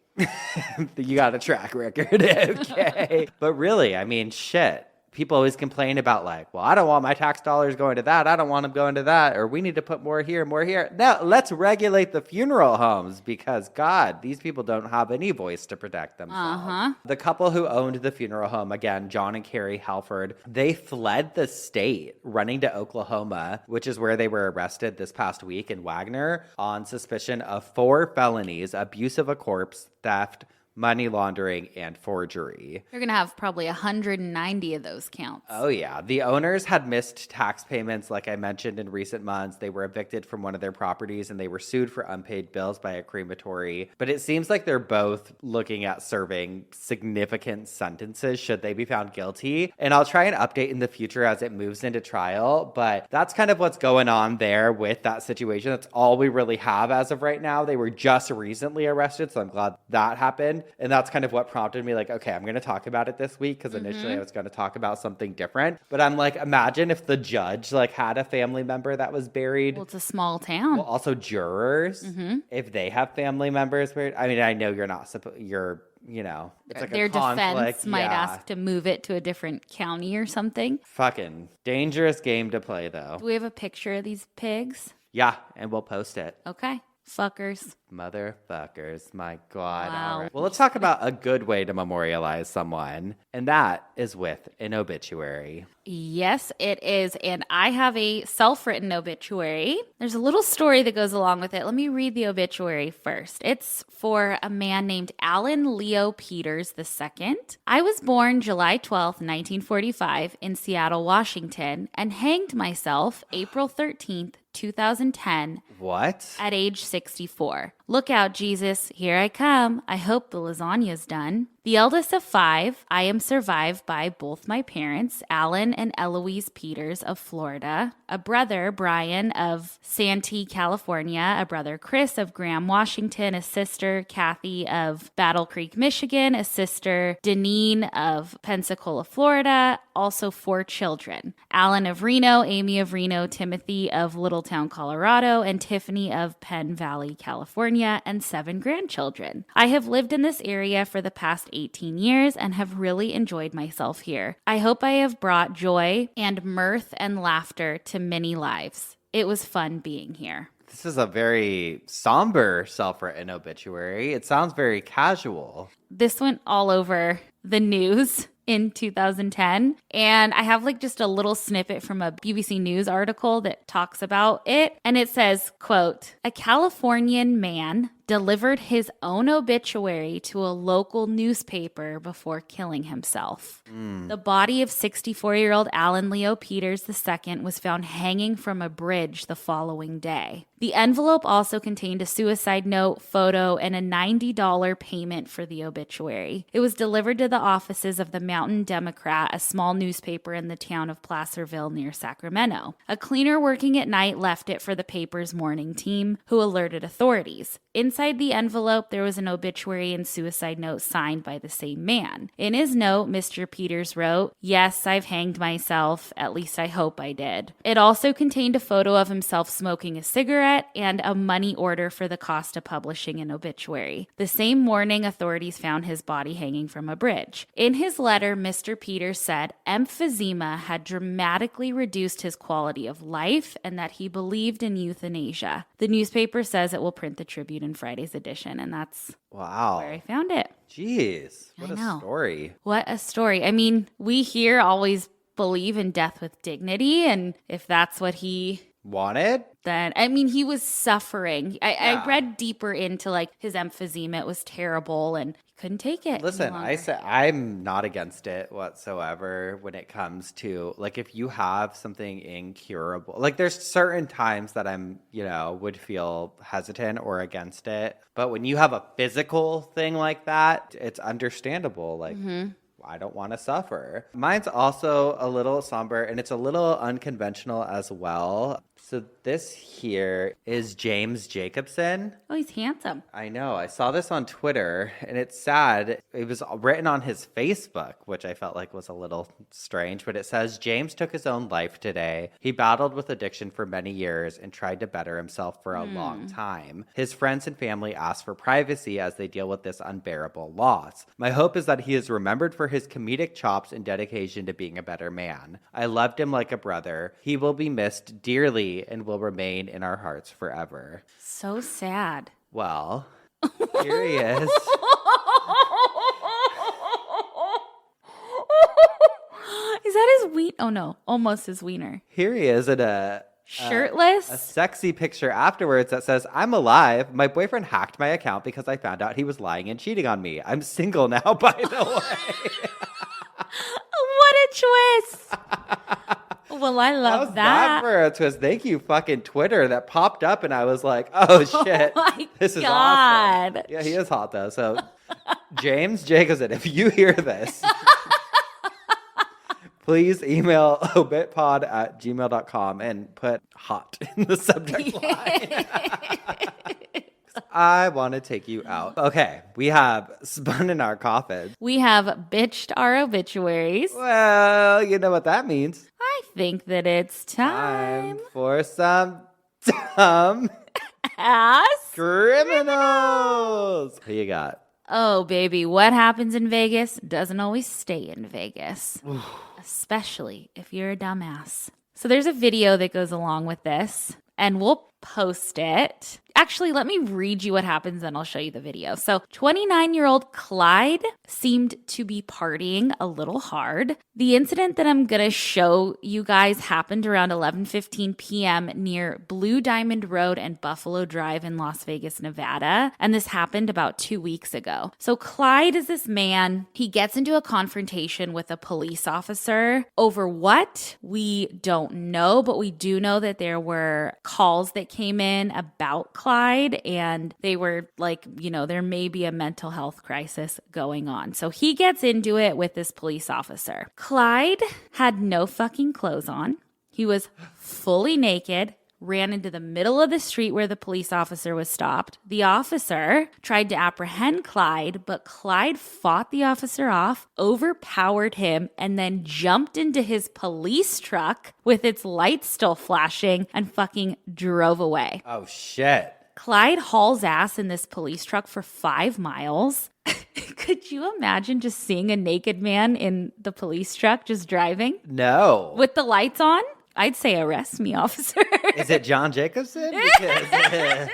you got a track record. Okay. But really, I mean, shit. People always complain about like, well, I don't want my tax dollars going to that. I don't want them going to that. Or we need to put more here, more here. No, let's regulate the funeral homes because, God, these people don't have any voice to protect themselves. The couple who owned the funeral home, again, John and Carrie Halford, they fled the state, running to Oklahoma, which is where they were arrested this past week in Wagner on suspicion of 4 felonies: abuse of a corpse, theft, money laundering, and forgery. You're going to have probably 190 of those counts. Oh, yeah. The owners had missed tax payments, like I mentioned, in recent months. They were evicted from one of their properties, and they were sued for unpaid bills by a crematory. But it seems like they're both looking at serving significant sentences should they be found guilty. And I'll try and update in the future as it moves into trial. But that's kind of what's going on there with that situation. That's all we really have as of right now. They were just recently arrested, so I'm glad that happened. And that's kind of what prompted me, like, okay, I'm going to talk about it this week, because initially I was going to talk about something different. But I'm like, imagine if the judge like had a family member that was buried. Well, it's a small town. Well, also jurors, if they have family members buried. I mean, I know you're not supposed, you know, it's like their a conflict. defense might ask to move it to a different county or something. Fucking dangerous game to play, though. Do we have a picture of these pigs? Yeah, and we'll post it. Okay. Fuckers. Motherfuckers. My God. Wow. All right. Well, let's talk about a good way to memorialize someone, and that is with an obituary. Yes, it is. And I have a self-written obituary. There's a little story that goes along with it. Let me read the obituary first. It's for a man named Alan Leo Peters II. I was born July 12th, 1945 in Seattle, Washington, and hanged myself April 13th, 2010. What? At age 64. Look out, Jesus. Here I come. I hope the lasagna's done. The eldest of 5, I am survived by both my parents, Alan and Eloise Peters of Florida, a brother, Brian of Santee, California, a brother, Chris of Graham, Washington, a sister, Kathy of Battle Creek, Michigan, a sister, Deneen of Pensacola, Florida, also 4 children, Alan of Reno, Amy of Reno, Timothy of Littletown, Colorado, and Tiffany of Penn Valley, California, and 7 grandchildren. I have lived in this area for the past 18 years and have really enjoyed myself here. I hope I have brought joy and mirth and laughter to many lives. It was fun being here. This is a very somber self-written obituary. It sounds very casual. This went all over the news in 2010. And I have like just a little snippet from a BBC News article that talks about it. And it says, quote, a Californian man delivered his own obituary to a local newspaper before killing himself. The body of 64-year-old Alan Leo Peters II was found hanging from a bridge the following day. The envelope also contained a suicide note, photo, and a $90 payment for the obituary. It was delivered to the offices of the Mountain Democrat, a small newspaper in the town of Placerville near Sacramento. A cleaner working at night left it for the paper's morning team, who alerted authorities. Inside the envelope, there was an obituary and suicide note signed by the same man. In his note, Mr. Peters wrote, "Yes, I've hanged myself. At least I hope I did." It also contained a photo of himself smoking a cigarette threat and a money order for the cost of publishing an obituary. The same morning, authorities found his body hanging from a bridge. In his letter, Mr. Peters said emphysema had dramatically reduced his quality of life and that he believed in euthanasia. The newspaper says it will print the tribute in Friday's edition, and that's Wow. where I found it. Jeez. What I a know. story. What a story. I mean, we here always believe in death with dignity, and if that's what he Wanted? then, I mean, he was suffering. I Yeah. read deeper into like his emphysema. It was terrible and he couldn't take it. Listen, any I longer. say I'm not against it whatsoever when it comes to like if you have something incurable. Like there's certain times that I'm, would feel hesitant or against it. But when you have a physical thing like that, it's understandable. Like I don't want to suffer. Mine's also a little somber and it's a little unconventional as well. So this here is James Jacobson. Oh, he's handsome. I know. I saw this on Twitter and it's sad. It was written on his Facebook, which I felt like was a little strange, but it says James took his own life today. He battled with addiction for many years and tried to better himself for a long time. His friends and family ask for privacy as they deal with this unbearable loss. My hope is that he is remembered for his comedic chops and dedication to being a better man. I loved him like a brother. He will be missed dearly and will remain in our hearts forever. So sad. Well, here he is. Is that his wiener? Oh no, almost his wiener. Here he is in a Shirtless? sexy picture afterwards that says, I'm alive. My boyfriend hacked my account because I found out he was lying and cheating on me. I'm single now, by the way. What a twist. Well, I love How's that that. for a twist? Thank you, fucking Twitter. That popped up and I was like, oh shit. my This is God. awesome. Yeah, he is hot though. So James Jacobson, if you hear this, please email obitpod@gmail.com and put hot in the subject line. I want to take you out. Okay, we have spun in our coffin. We have bitched our obituaries. Well, you know what that means. I think that it's Time time. for some dumb Ass. criminals. Who you got? Oh, baby, what happens in Vegas doesn't always stay in Vegas, especially if you're a dumbass. So there's a video that goes along with this, and we'll post it. Actually, let me read you what happens, then I'll show you the video. So 29-year-old Clyde seemed to be partying a little hard. The incident that I'm going to show you guys happened around 11:15 p.m. near Blue Diamond Road and Buffalo Drive in Las Vegas, Nevada. And this happened about 2 weeks ago. So Clyde is this man. He gets into a confrontation with a police officer over what? We don't know, but we do know that there were calls that came in about Clyde, and they were like, there may be a mental health crisis going on. So he gets into it with this police officer. Clyde had no fucking clothes on. He was fully naked, ran into the middle of the street where the police officer was stopped. The officer tried to apprehend Clyde, but Clyde fought the officer off, overpowered him, and then jumped into his police truck with its lights still flashing and fucking drove away. Oh, shit. Clyde hauls ass in this police truck for 5 miles. Could you imagine just seeing a naked man in the police truck just driving No. with the lights on? I'd say arrest me, officer. Is it John Jacobson? Because,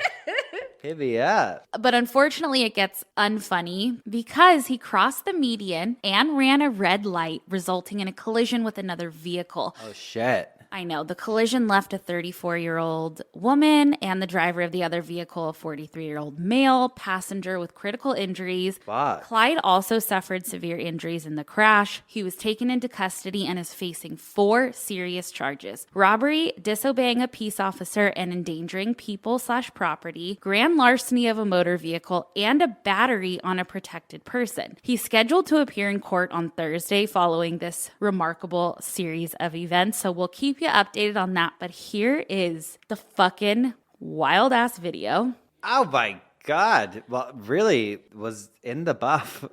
hit me up. But unfortunately, it gets unfunny because he crossed the median and ran a red light, resulting in a collision with another vehicle. Oh, shit. I know. The collision left a 34-year-old woman and the driver of the other vehicle, a 43-year-old male passenger with critical injuries. Fuck. Clyde also suffered severe injuries in the crash. He was taken into custody and is facing 4 serious charges: robbery, disobeying a peace officer, and endangering people/property, grand larceny of a motor vehicle, and a battery on a protected person. He's scheduled to appear in court on Thursday following this remarkable series of events, so we'll keep you updated on that. But here is the fucking wild ass video. Oh, my God. Well, really was in the buff.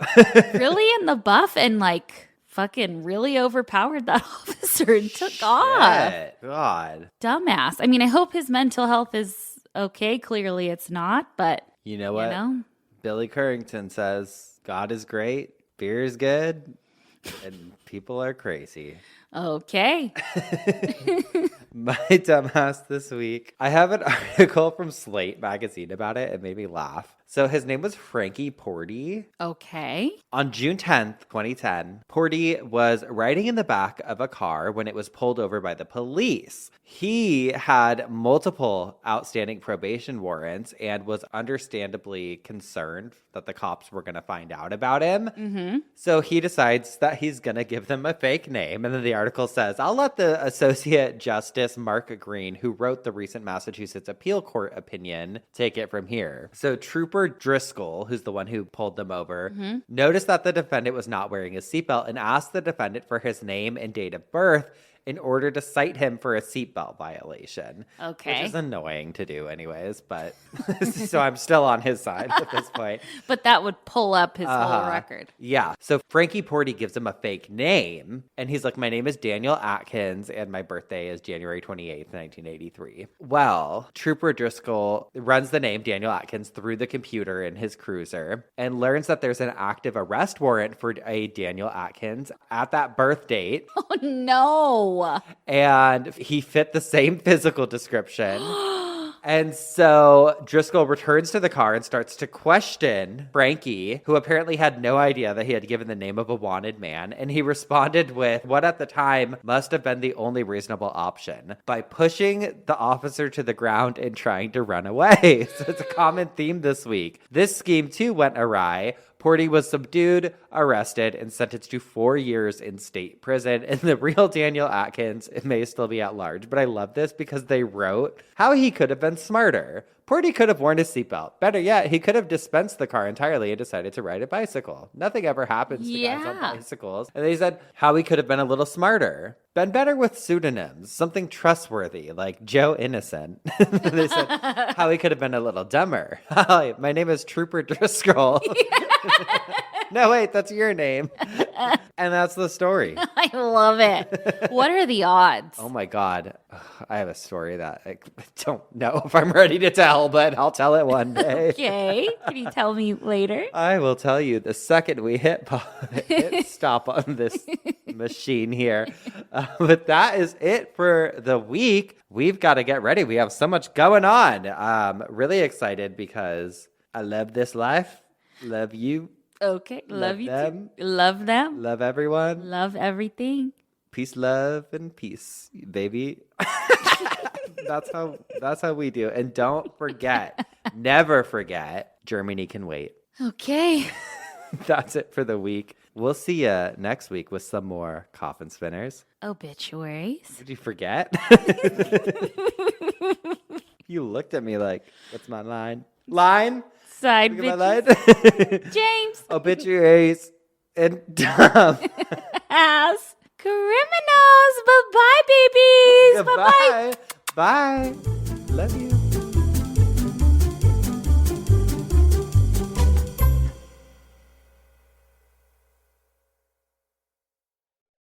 Really in the buff, and like fucking really overpowered that officer and took off. Shit. God. Dumbass. I mean, I hope his mental health is okay, clearly it's not, but You know what? Billy Currington says, God is great, beer is good, and people are crazy. Okay. My dumbass this week. I have an article from Slate magazine about it. It made me laugh. So his name was Frankie Porty. Okay. On June 10th, 2010, Porty was riding in the back of a car when it was pulled over by the police. He had multiple outstanding probation warrants and was understandably concerned that the cops were going to find out about him. Mm-hmm. So he decides that he's going to give them a fake name. And then the article says, I'll let the Associate Justice Mark Green, who wrote the recent Massachusetts appeal court opinion, take it from here. So Trooper Driscoll, who's the one who pulled them over, noticed that the defendant was not wearing his seatbelt and asked the defendant for his name and date of birth in order to cite him for a seatbelt violation. Okay. Which is annoying to do anyways, but so I'm still on his side at this point. But that would pull up his whole record. Yeah. So Frankie Porty gives him a fake name, and he's like, my name is Daniel Atkins, and my birthday is January 28th, 1983. Well, Trooper Driscoll runs the name Daniel Atkins through the computer in his cruiser and learns that there's an active arrest warrant for a Daniel Atkins at that birth date. Oh, no. And he fit the same physical description. And so Driscoll returns to the car and starts to question Frankie, who apparently had no idea that he had given the name of a wanted man. And he responded with what at the time must have been the only reasonable option, by pushing the officer to the ground and trying to run away. So it's a common theme this week. This scheme too went awry. Porty was subdued, arrested, and sentenced to 4 years in state prison. And the real Daniel Atkins may still be at large. But I love this because they wrote how he could have been smarter. Porty could have worn his seatbelt. Better yet, he could have dispensed the car entirely and decided to ride a bicycle. Nothing ever happens to guys on bicycles. And they said how he could have been a little smarter. Been better with pseudonyms, something trustworthy, like Joe Innocent. They said how he could have been a little dumber. Hi, my name is Trooper Driscoll. No, wait, that's your name. And that's the story. I love it. What are the odds? Oh my God. I have a story that I don't know if I'm ready to tell, but I'll tell it one day. Okay. Can you tell me later? I will tell you the second we hit stop on this machine here. But that is it for the week. We've got to get ready. We have so much going on. Really excited because I love this life. Love you. Okay. Love you them. too. Love them. Love everyone. Love everything. Peace, love, and peace, baby. That's how we do. And don't forget, never forget, Germany can wait. Okay. That's it for the week. We'll see you next week with some more coffin spinners. Obituaries. Did you forget? You looked at me like, what's my line? Line? Side Look at my bitches. line. James. Obituaries and dumb. As criminals. Bye-bye, babies. Goodbye. Bye. Love you.